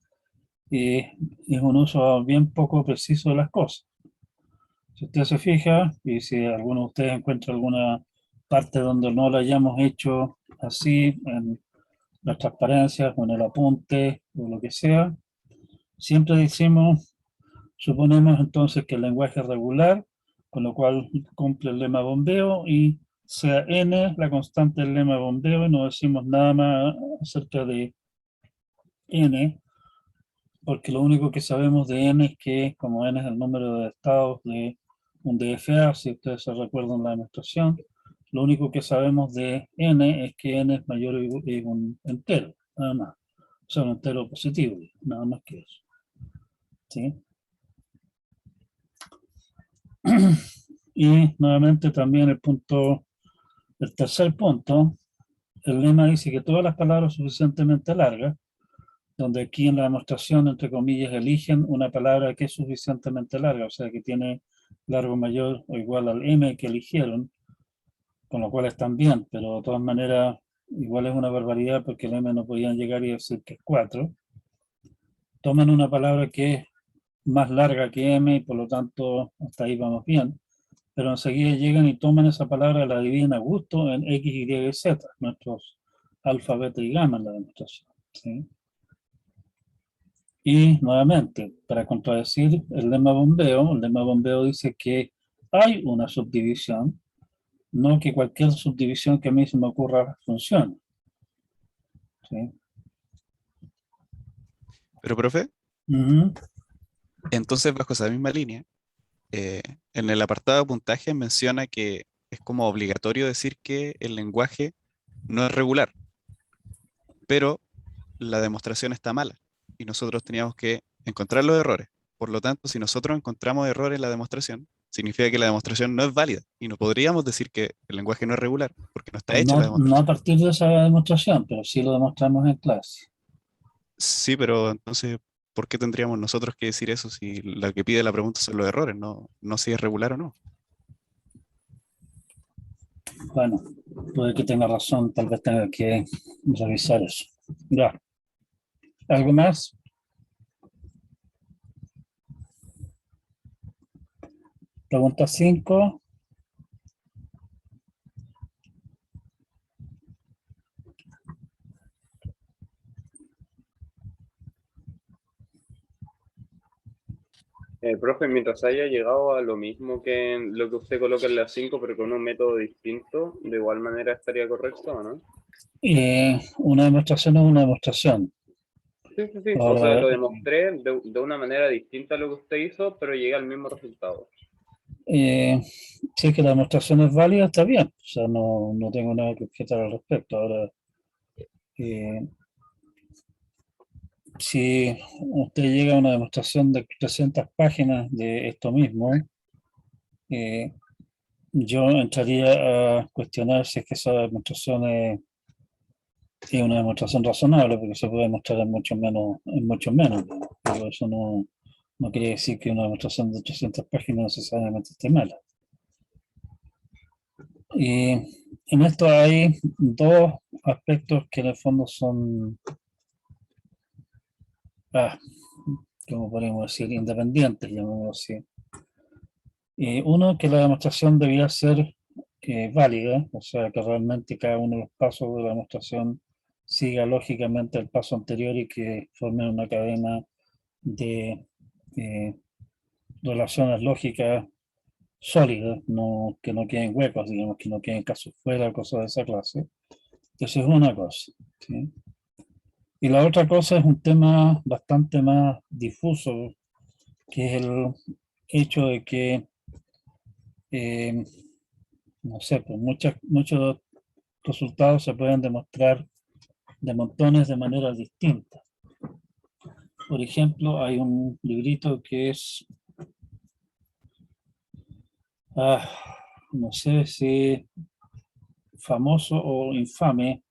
Es un uso bien poco preciso de las cosas. Si usted se fija, y si alguno de ustedes encuentra alguna parte donde no lo hayamos hecho así, en las transparencias o en el apunte o lo que sea, siempre decimos, suponemos entonces que el lenguaje es regular, con lo cual cumple el lema bombeo y sea n la constante del lema bombeo y no decimos nada más acerca de n, porque lo único que sabemos de n es que como n es el número de estados de un DFA, si ustedes se recuerdan la demostración, lo único que sabemos de n es que n es mayor que un entero, nada más. O sea, un entero positivo, nada más que eso. ¿Sí? Y nuevamente también el tercer punto, el lema dice que todas las palabras suficientemente largas, donde aquí en la demostración, entre comillas, eligen una palabra que es suficientemente larga, o sea, que tiene largo mayor o igual al m que eligieron, con lo cual están bien, pero de todas maneras, igual es una barbaridad porque el m no podían llegar y decir que es 4. Toman una palabra que es más larga que m y por lo tanto hasta ahí vamos bien, pero enseguida llegan y toman esa palabra y la dividen a gusto en x, y y z, nuestros alfa, beta y gamma en la demostración. ¿Sí? Y nuevamente, para contradecir el lema bombeo dice que hay una subdivisión, no que cualquier subdivisión que a mí se me ocurra funcione. ¿Sí? Pero, profe, Ujú. entonces bajo esa misma línea, en el apartado de puntaje menciona que es como obligatorio decir que el lenguaje no es regular, pero la demostración está mala y nosotros teníamos que encontrar los errores. Por lo tanto, si nosotros encontramos errores en la demostración, significa que la demostración no es válida y no podríamos decir que el lenguaje no es regular porque no está hecha la No a demostración. partir de esa demostración, pero sí lo demostramos en clase. Sí, pero entonces, ¿por qué tendríamos nosotros que decir eso si lo que pide la pregunta son los errores, no si es regular o no? Bueno, puede que tenga razón, tal vez tenga que revisar eso. Ya. ¿Algo más? Pregunta 5. Profe, mientras haya llegado a lo mismo que en lo que usted coloca en las 5, pero con un método distinto, de igual manera estaría correcto, ¿o no? Una demostración es una demostración. Sí, sí, sí. O sea, Ahora, lo demostré de una manera distinta a lo que usted hizo, pero llegué al mismo resultado. si es que la demostración es válida, está bien. O sea, no tengo nada que objetar al respecto. Ahora, si usted llega a una demostración de 300 páginas de esto mismo, yo entraría a cuestionar si es que esa demostración es una demostración razonable, porque se puede demostrar en mucho menos. Pero eso no quiere decir que una demostración de 300 páginas necesariamente esté mala. Y en esto hay dos aspectos que en el fondo son, como podríamos decir, independientes, llamémoslo así. Uno, que la demostración debía ser válida, o sea, que realmente cada uno de los pasos de la demostración siga lógicamente el paso anterior y que forme una cadena de eh, relaciones lógicas sólidas, no, que no queden huecos, digamos, que no queden casos fuera, cosas de esa clase. Eso es una cosa. ¿Sí? Y la otra cosa es un tema bastante más difuso, que es el hecho de que, eh, no sé, pues muchos resultados se pueden demostrar de montones de maneras distintas. Por ejemplo, hay un librito que es, ah, no sé si famoso o infame,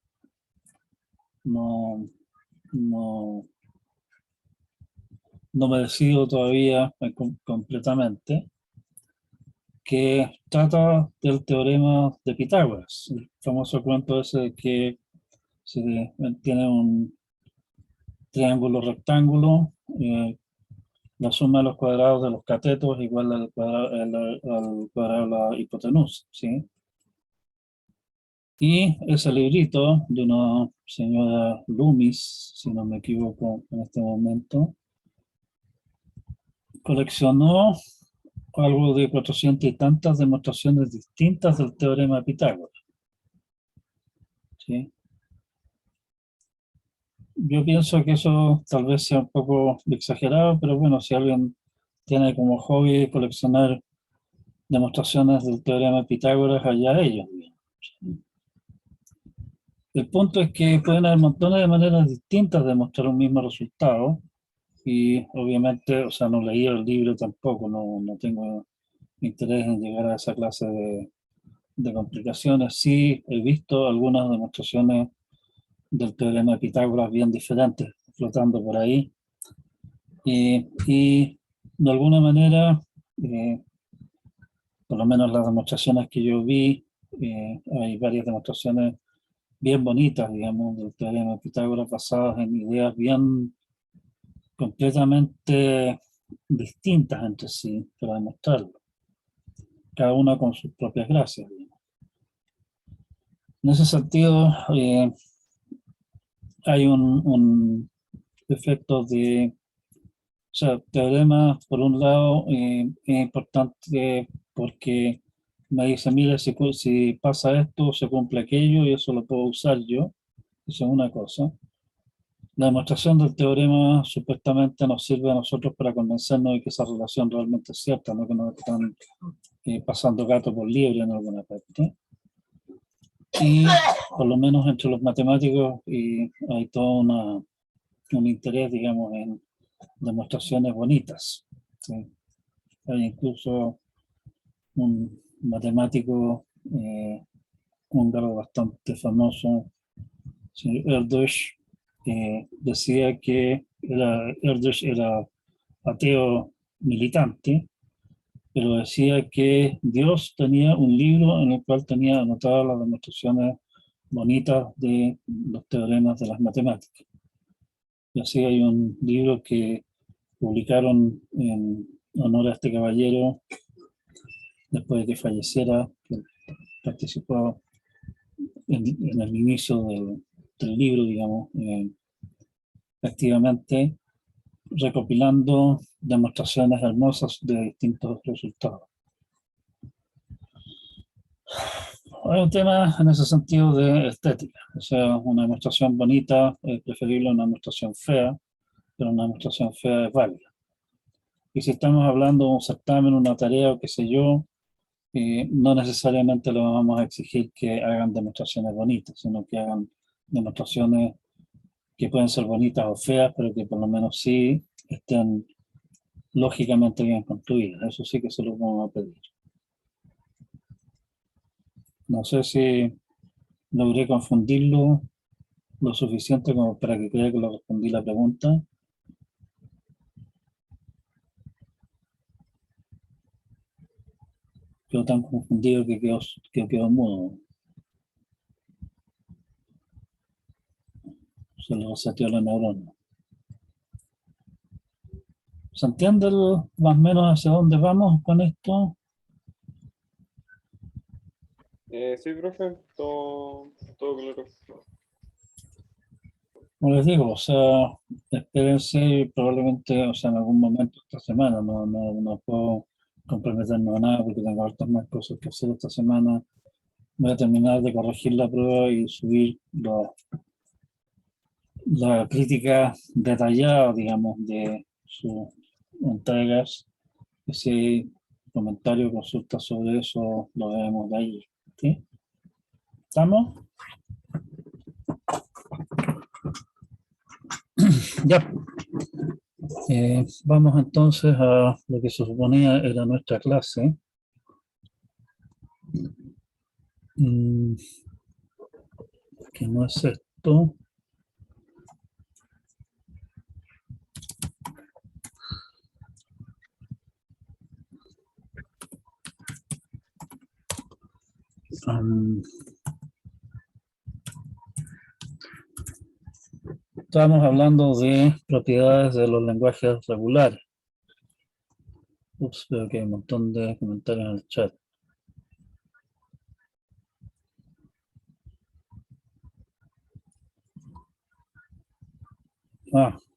no, no, no me decido todavía completamente, que trata del teorema de Pitágoras, el famoso cuento ese de que se tiene un triángulo rectángulo, la suma de los cuadrados de los catetos es igual al cuadrado de la hipotenusa, ¿sí? Y ese librito de una señora Loomis, si no me equivoco en este momento, coleccionó algo de 400 y tantas demostraciones distintas del teorema de Pitágoras, ¿sí? Yo pienso que eso tal vez sea un poco exagerado, pero bueno, si alguien tiene como hobby coleccionar demostraciones del teorema de Pitágoras, allá ellos. El punto es que pueden haber montones de maneras distintas de mostrar un mismo resultado y obviamente, o sea, no leí el libro tampoco, no tengo interés en llegar a esa clase de complicaciones. Sí he visto algunas demostraciones del teorema de Pitágoras bien diferentes flotando por ahí y de alguna manera, por lo menos las demostraciones que yo vi, hay varias demostraciones bien bonitas, digamos, del teorema de Pitágoras basadas en ideas bien completamente distintas entre sí para demostrarlo, cada una con sus propias gracias. Digamos. En ese sentido, hay un efecto de, o sea, teorema, por un lado, es importante porque me dice, mira, si pasa esto, se cumple aquello y eso lo puedo usar yo. Eso es una cosa. La demostración del teorema supuestamente nos sirve a nosotros para convencernos de que esa relación realmente es cierta, no que nos están pasando gato por liebre en alguna parte. Y por lo menos entre los matemáticos hay todo un interés, digamos, en demostraciones bonitas. ¿Sí? Hay incluso un matemático húngaro bastante famoso, Erdős, decía que Erdős era ateo militante, pero decía que Dios tenía un libro en el cual tenía anotadas las demostraciones bonitas de los teoremas de las matemáticas. Y así hay un libro que publicaron en honor a este caballero después de que falleciera, que participó en el inicio del libro, digamos, activamente recopilando demostraciones hermosas de distintos resultados. Hay un tema en ese sentido de estética, o sea, una demostración bonita es preferible a una demostración fea, pero una demostración fea es válida. Y si estamos hablando de un certamen, una tarea o qué sé yo, no necesariamente le vamos a exigir que hagan demostraciones bonitas, sino que hagan demostraciones que pueden ser bonitas o feas, pero que por lo menos sí estén lógicamente bien construidas. Eso sí que se lo vamos a pedir. No sé si logré confundirlo lo suficiente como para que crea que le respondí la pregunta. Quedó tan confundido que quedó mudo. Se le reseteó la neurona. ¿Se entiende más o menos hacia dónde vamos con esto? Sí, profe, todo claro. Como les digo, o sea, espérense probablemente, o sea, en algún momento esta semana, no puedo comprometerme a nada porque tengo hartas más cosas que hacer esta semana. Voy a terminar de corregir la prueba y subir la crítica detallada, digamos, de sus entregas. Ese comentario, consulta sobre eso, lo vemos de ahí. ¿Sí? ¿Estamos? Ya. Vamos entonces a lo que se suponía era nuestra clase. Que no es esto. Estábamos hablando de propiedades de los lenguajes regulares. Ups, veo que hay un montón de comentarios en el chat.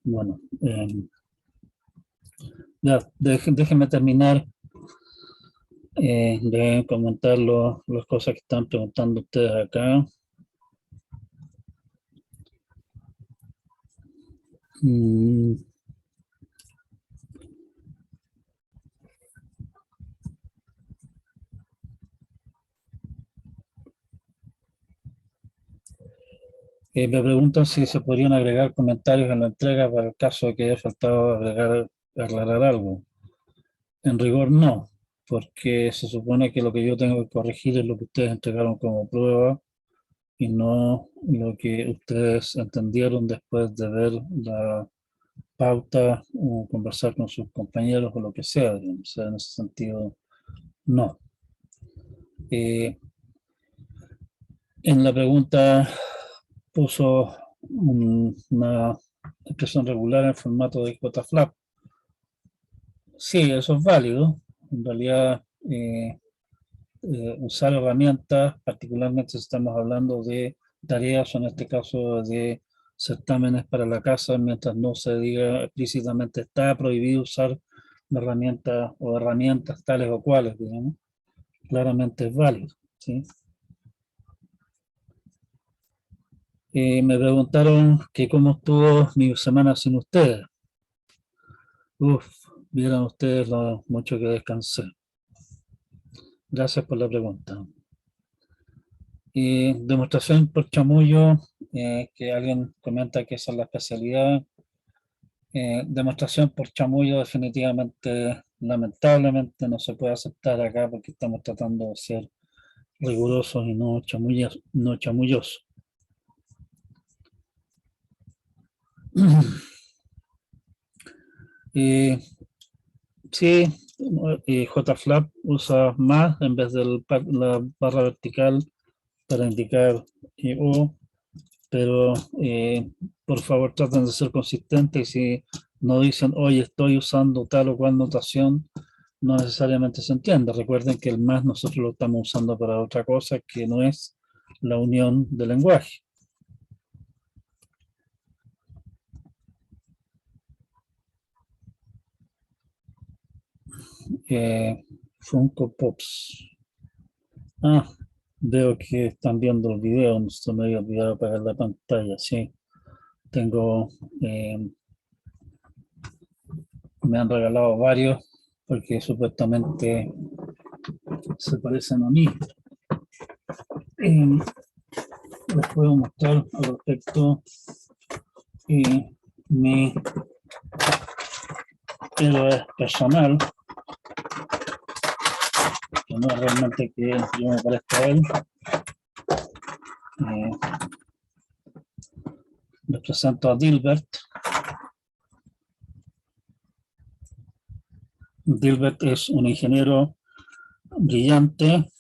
Bueno. Ya, déjenme terminar de comentar las cosas que están preguntando ustedes acá. Me preguntan si se podrían agregar comentarios en la entrega para el caso de que haya faltado aclarar algo. En rigor no, porque se supone que lo que yo tengo que corregir es lo que ustedes entregaron como prueba y no lo que ustedes entendieron después de ver la pauta o conversar con sus compañeros o lo que sea, digamos. O sea, en ese sentido, no. En la pregunta puso una expresión regular en formato de JFlap. Sí, eso es válido. En realidad, usar herramientas, particularmente si estamos hablando de tareas o en este caso de certámenes para la casa, mientras no se diga explícitamente está prohibido usar una herramienta o herramientas tales o cuales, digamos, claramente es válido. ¿Sí? Me preguntaron que cómo estuvo mi semana sin ustedes. Vieron ustedes lo mucho que descansé. Gracias por la pregunta. Demostración por chamullo, que alguien comenta que esa es la especialidad. Demostración por chamullo definitivamente, lamentablemente, no se puede aceptar acá porque estamos tratando de ser rigurosos y no chamullosos. Sí, JFlap usa más en vez de la barra vertical para indicar O, pero por favor traten de ser consistentes y si no dicen, oye, estoy usando tal o cual notación, no necesariamente se entiende. Recuerden que el más nosotros lo estamos usando para otra cosa que no es la unión del lenguaje. Funko Pops. Veo que están viendo el video, no se me había olvidado apagar la pantalla, sí. Tengo, me han regalado varios porque supuestamente se parecen a mí. Les puedo mostrar al respecto mi héroe personal, que no es realmente que yo me parezca a él. Les presento a Dilbert. Dilbert es un ingeniero brillante,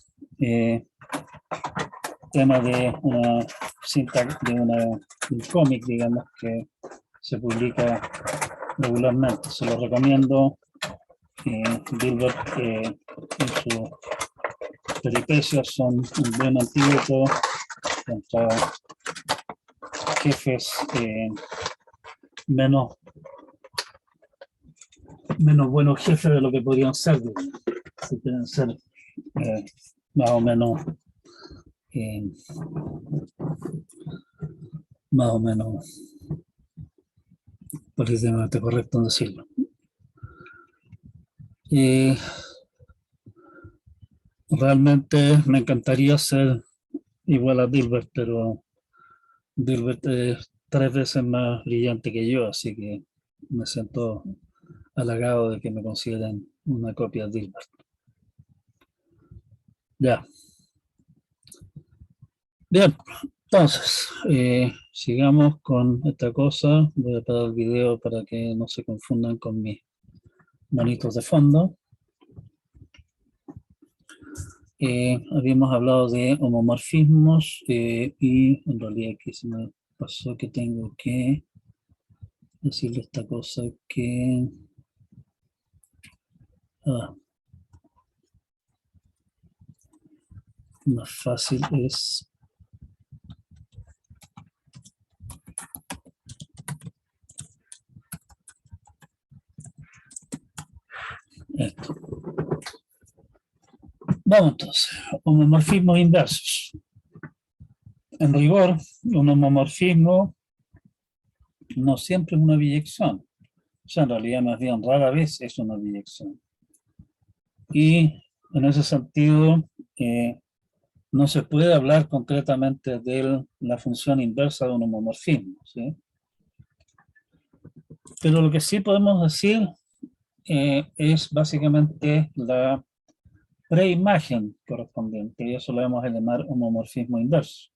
tema de una cinta, de un cómic, digamos, que se publica regularmente. Se lo recomiendo. Dilbert en su peripecias son un buen antídoto contra jefes menos buenos jefes de lo que podrían ser. Si quieren ser más o menos políticamente correcto en decirlo. Realmente me encantaría ser igual a Dilbert, pero Dilbert es 3 veces más brillante que yo, así que me siento halagado de que me consideren una copia de Dilbert. Ya. Bien, entonces, sigamos con esta cosa. Voy a parar el video para que no se confundan con mis monitos de fondo. Habíamos hablado de homomorfismos y en realidad aquí se me pasó que tengo que decirle esta cosa que más fácil es esto. Vamos entonces, homomorfismos inversos. En rigor, un homomorfismo no siempre es una biyección. O sea, en realidad más bien rara vez es una biyección. Y en ese sentido, no se puede hablar concretamente de la función inversa de un homomorfismo, ¿sí? Pero lo que sí podemos decir es básicamente la preimagen correspondiente, y eso lo vamos a llamar homomorfismo inverso.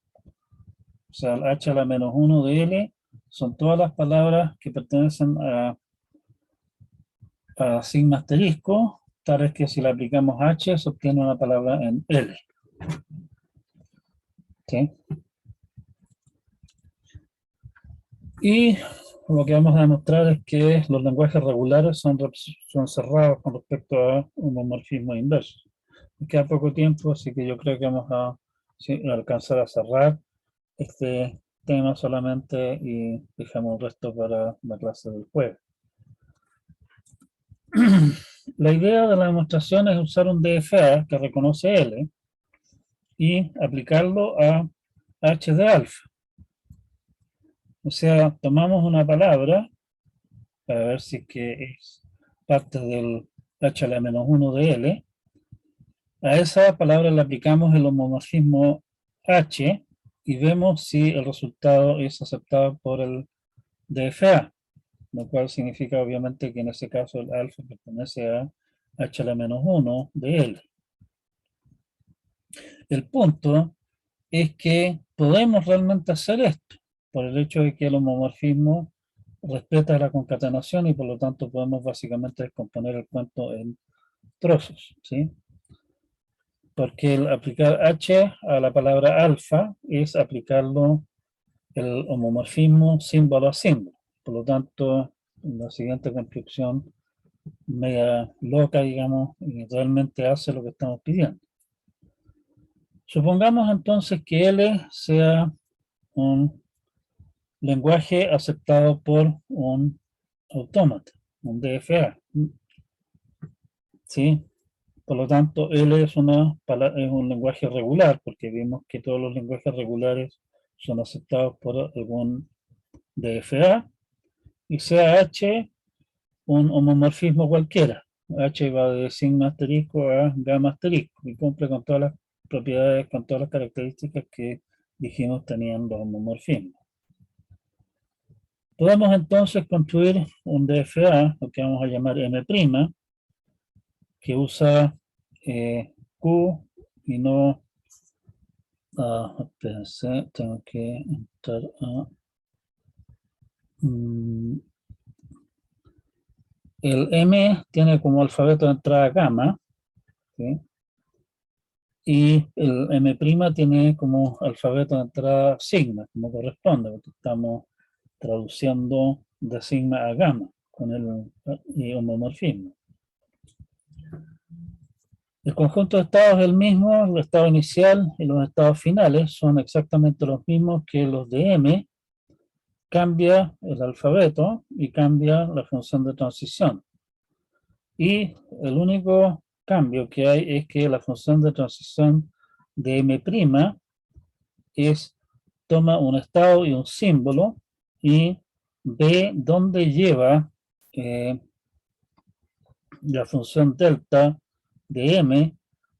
O sea, el h a la menos 1 de L son todas las palabras que pertenecen a sigma asterisco, tales que si le aplicamos h se obtiene una palabra en L. ¿Sí? Y lo que vamos a demostrar es que los lenguajes regulares son cerrados con respecto a homomorfismo inverso. Me queda poco tiempo, así que yo creo que vamos a alcanzar a cerrar este tema solamente y dejamos el resto para la clase del jueves. La idea de la demostración es usar un DFA que reconoce L y aplicarlo a H de alfa. O sea, tomamos una palabra para ver si es que es parte del H a la menos 1 de L. A esa palabra le aplicamos el homomorfismo H y vemos si el resultado es aceptado por el DFA, lo cual significa obviamente que en ese caso el alfa pertenece a H a la menos 1 de L. El punto es que podemos realmente hacer esto, por el hecho de que el homomorfismo respeta la concatenación y por lo tanto podemos básicamente descomponer el cuento en trozos, ¿sí? Porque el aplicar H a la palabra alfa es aplicarlo el homomorfismo símbolo a símbolo. Por lo tanto, en la siguiente construcción media loca, digamos, y realmente hace lo que estamos pidiendo. Supongamos entonces que L sea un lenguaje aceptado por un autómata, un DFA. ¿Sí? Por lo tanto, L es un lenguaje regular, porque vimos que todos los lenguajes regulares son aceptados por algún DFA, y sea H un homomorfismo cualquiera. H va de sigma asterisco a gamma asterisco, y cumple con todas las propiedades, con todas las características que dijimos tenían los homomorfismos. Podemos entonces construir un DFA, lo que vamos a llamar M', que usa Q y no... espérense, tengo que entrar a... el M tiene como alfabeto de entrada gamma, ¿sí? Y el M' tiene como alfabeto de entrada sigma, como corresponde, porque estamos traduciendo de sigma a gamma con el homomorfismo. El conjunto de estados es el mismo, el estado inicial y los estados finales son exactamente los mismos que los de M. Cambia el alfabeto y cambia la función de transición. Y el único cambio que hay es que la función de transición de M' toma un estado y un símbolo y ve dónde lleva la función delta de M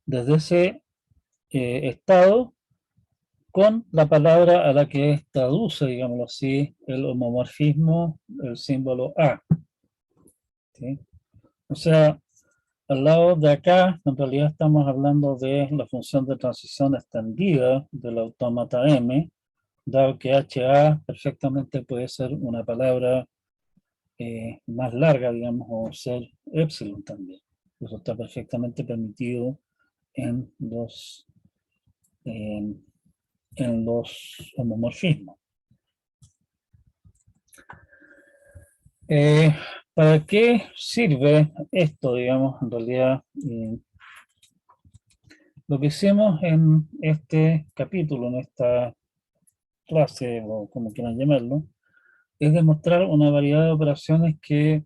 desde ese estado con la palabra a la que traduce, digámoslo así, el homomorfismo, el símbolo A. ¿Sí? O sea, al lado de acá, en realidad estamos hablando de la función de transición extendida del autómata M, dado que HA perfectamente puede ser una palabra más larga, digamos, o ser epsilon también. Eso está perfectamente permitido en los homomorfismos. ¿Para qué sirve esto, digamos, en realidad? Lo que hicimos en este capítulo, en esta clase, o como quieran llamarlo, es demostrar una variedad de operaciones que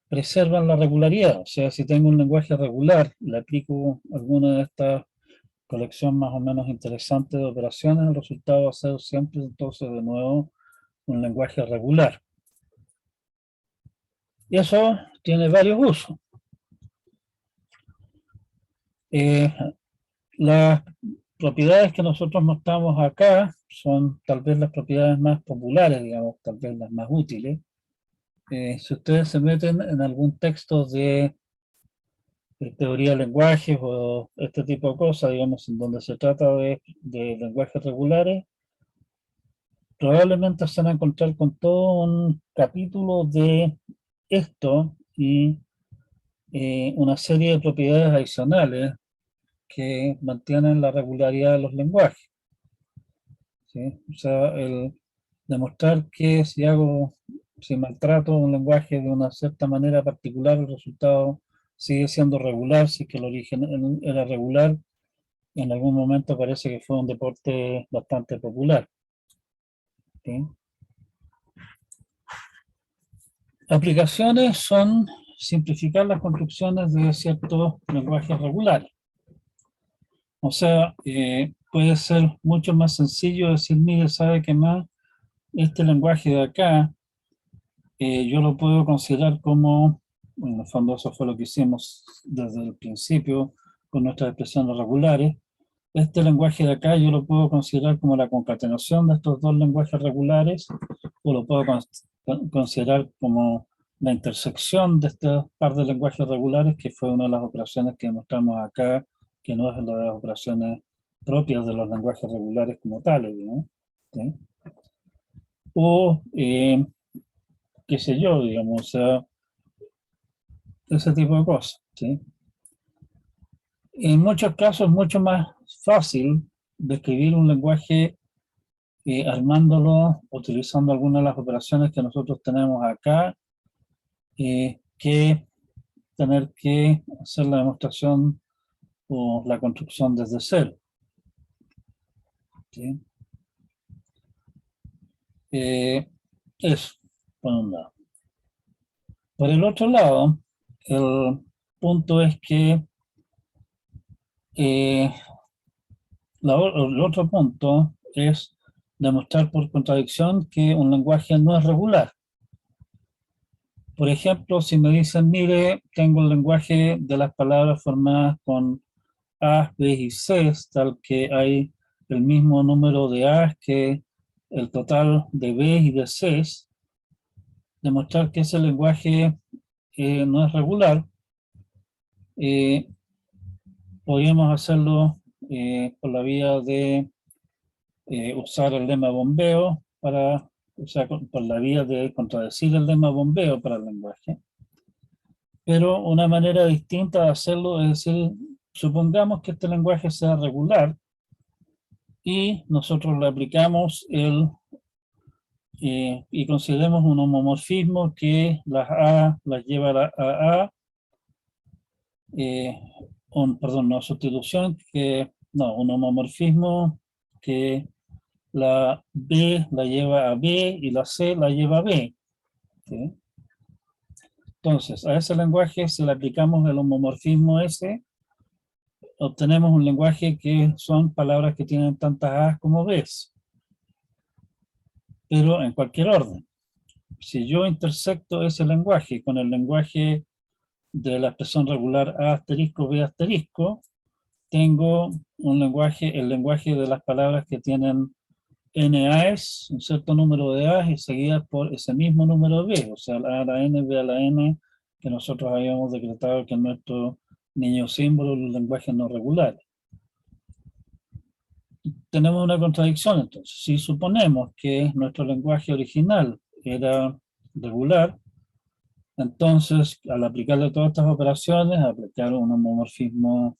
preservan la regularidad. O sea, si tengo un lenguaje regular, le aplico alguna de estas colección más o menos interesante de operaciones, el resultado va a ser siempre entonces de nuevo un lenguaje regular. Y eso tiene varios usos. Las propiedades que nosotros mostramos acá son tal vez las propiedades más populares, digamos, tal vez las más útiles. Si ustedes se meten en algún texto de teoría de lenguajes o este tipo de cosas, digamos, en donde se trata de lenguajes regulares, probablemente se van a encontrar con todo un capítulo de esto y una serie de propiedades adicionales que mantienen la regularidad de los lenguajes. ¿Sí? O sea, el demostrar que si maltrato un lenguaje de una cierta manera particular, el resultado sigue siendo regular, si es que el origen era regular, en algún momento parece que fue un deporte bastante popular. ¿Sí? Aplicaciones son simplificar las construcciones de ciertos lenguajes regulares. O sea, puede ser mucho más sencillo decir, mire, ¿sabe qué más? Este lenguaje de acá, yo lo puedo considerar como, en el fondo eso fue lo que hicimos desde el principio con nuestras expresiones regulares. Este lenguaje de acá yo lo puedo considerar como la concatenación de estos dos lenguajes regulares, o lo puedo considerar como la intersección de estos par de lenguajes regulares, que fue una de las operaciones que mostramos acá, que no es una de las operaciones propias de los lenguajes regulares como tales, ¿no? ¿Sí? O, qué sé yo, digamos, o sea, ese tipo de cosas, ¿sí? En muchos casos es mucho más fácil describir un lenguaje armándolo, utilizando algunas de las operaciones que nosotros tenemos acá, que tener que hacer la demostración o la construcción desde cero. ¿Sí? Eso, por un lado. Por el otro lado, el punto es que el otro punto es demostrar por contradicción que un lenguaje no es regular. Por ejemplo, si me dicen, mire, tengo el lenguaje de las palabras formadas con A, B y C, tal que hay el mismo número de A que el total de B y de C, demostrar que ese lenguaje no es regular, podríamos hacerlo por la vía de usar el lema bombeo o sea, por la vía de contradecir el lema bombeo para el lenguaje. Pero una manera distinta de hacerlo es decir, supongamos que este lenguaje sea regular y nosotros le aplicamos y consideremos un homomorfismo que las A las lleva a A, perdón, no sustitución, un homomorfismo que la B la lleva a B y la C la lleva a B. ¿Sí? Entonces, a ese lenguaje, si le aplicamos el homomorfismo ese, obtenemos un lenguaje que son palabras que tienen tantas A's como B's, pero en cualquier orden. Si yo intersecto ese lenguaje con el lenguaje de la expresión regular A asterisco, B asterisco, tengo el lenguaje de las palabras que tienen n A's, un cierto número de A's y seguidas por ese mismo número de B, o sea, A a la N, B a la N, que nosotros habíamos decretado que es nuestro niño símbolo, los lenguajes no regulares. Tenemos una contradicción entonces. Si suponemos que nuestro lenguaje original era regular, entonces al aplicarle todas estas operaciones, aplicar un homomorfismo,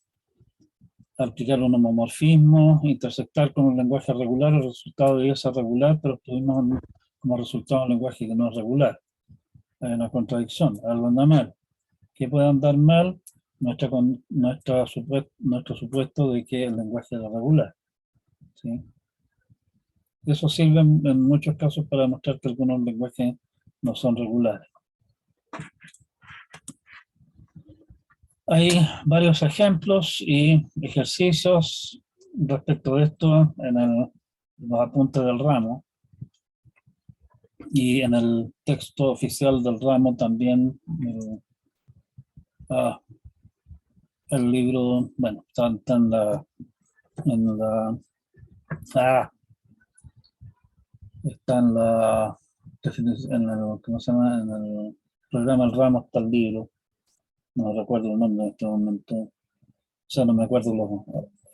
intersectar con un lenguaje regular, el resultado debería ser regular, pero obtuvimos como resultado un lenguaje que no es regular. Hay una contradicción, algo anda mal. ¿Qué puede andar mal? Nuestro supuesto de que el lenguaje era regular. ¿Sí? Eso sirve en muchos casos para demostrar que algunos lenguajes no son regulares. Hay varios ejemplos y ejercicios respecto de esto en los apuntes del ramo. Y en el texto oficial del ramo también el libro, bueno, está en la ¿cómo se llama? En el programa del ramo está el libro. No recuerdo el nombre en este momento. O sea, no me acuerdo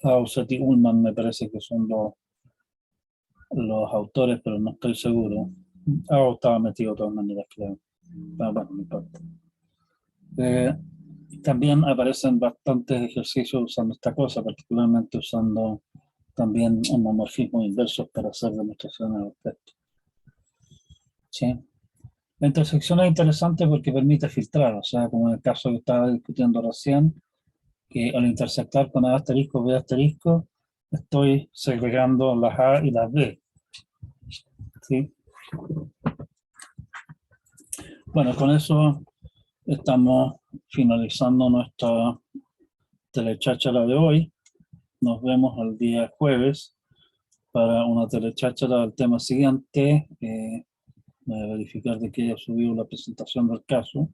Auset y Ullman me parece que son los autores, pero no estoy seguro. Estaba metido de todas maneras, creo. Pero bueno, no importa. También aparecen bastantes ejercicios usando esta cosa, particularmente usando también homomorfismos inversos para hacer demostraciones al respecto. ¿Sí? La intersección es interesante porque permite filtrar, o sea, como en el caso que estaba discutiendo recién, que al intersectar con A asterisco, B asterisco, estoy segregando las A y las B. ¿Sí? Bueno, con eso estamos finalizando nuestra telecháchara de hoy. Nos vemos el día jueves para una telecháchara del tema siguiente. Voy a verificar de que haya subido la presentación del caso.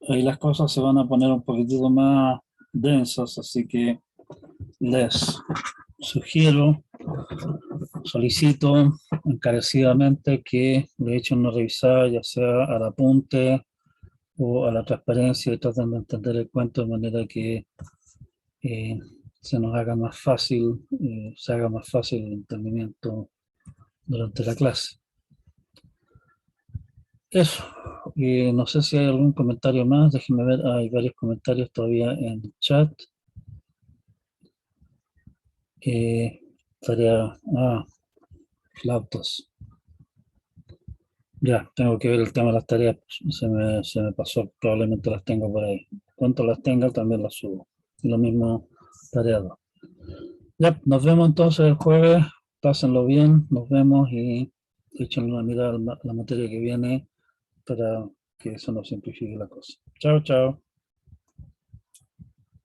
Ahí las cosas se van a poner un poquitito más densas, así que les sugiero, solicito encarecidamente que le echen una revisada, ya sea al apunte o a la transparencia, y traten de entender el cuento de manera que se nos haga más fácil, se haga más fácil el entendimiento durante la clase. Eso. No sé si hay algún comentario más. Déjenme ver. Hay varios comentarios todavía en el chat. Flautas. Ya, tengo que ver el tema de las tareas. Se me pasó. Probablemente las tengo por ahí. Cuanto las tenga, también las subo. Y lo mismo, tarea 2. Ya, nos vemos entonces el jueves. Pásenlo bien. Nos vemos y echen una mirada a la materia que viene para que eso nos simplifique la cosa. Chao, chao.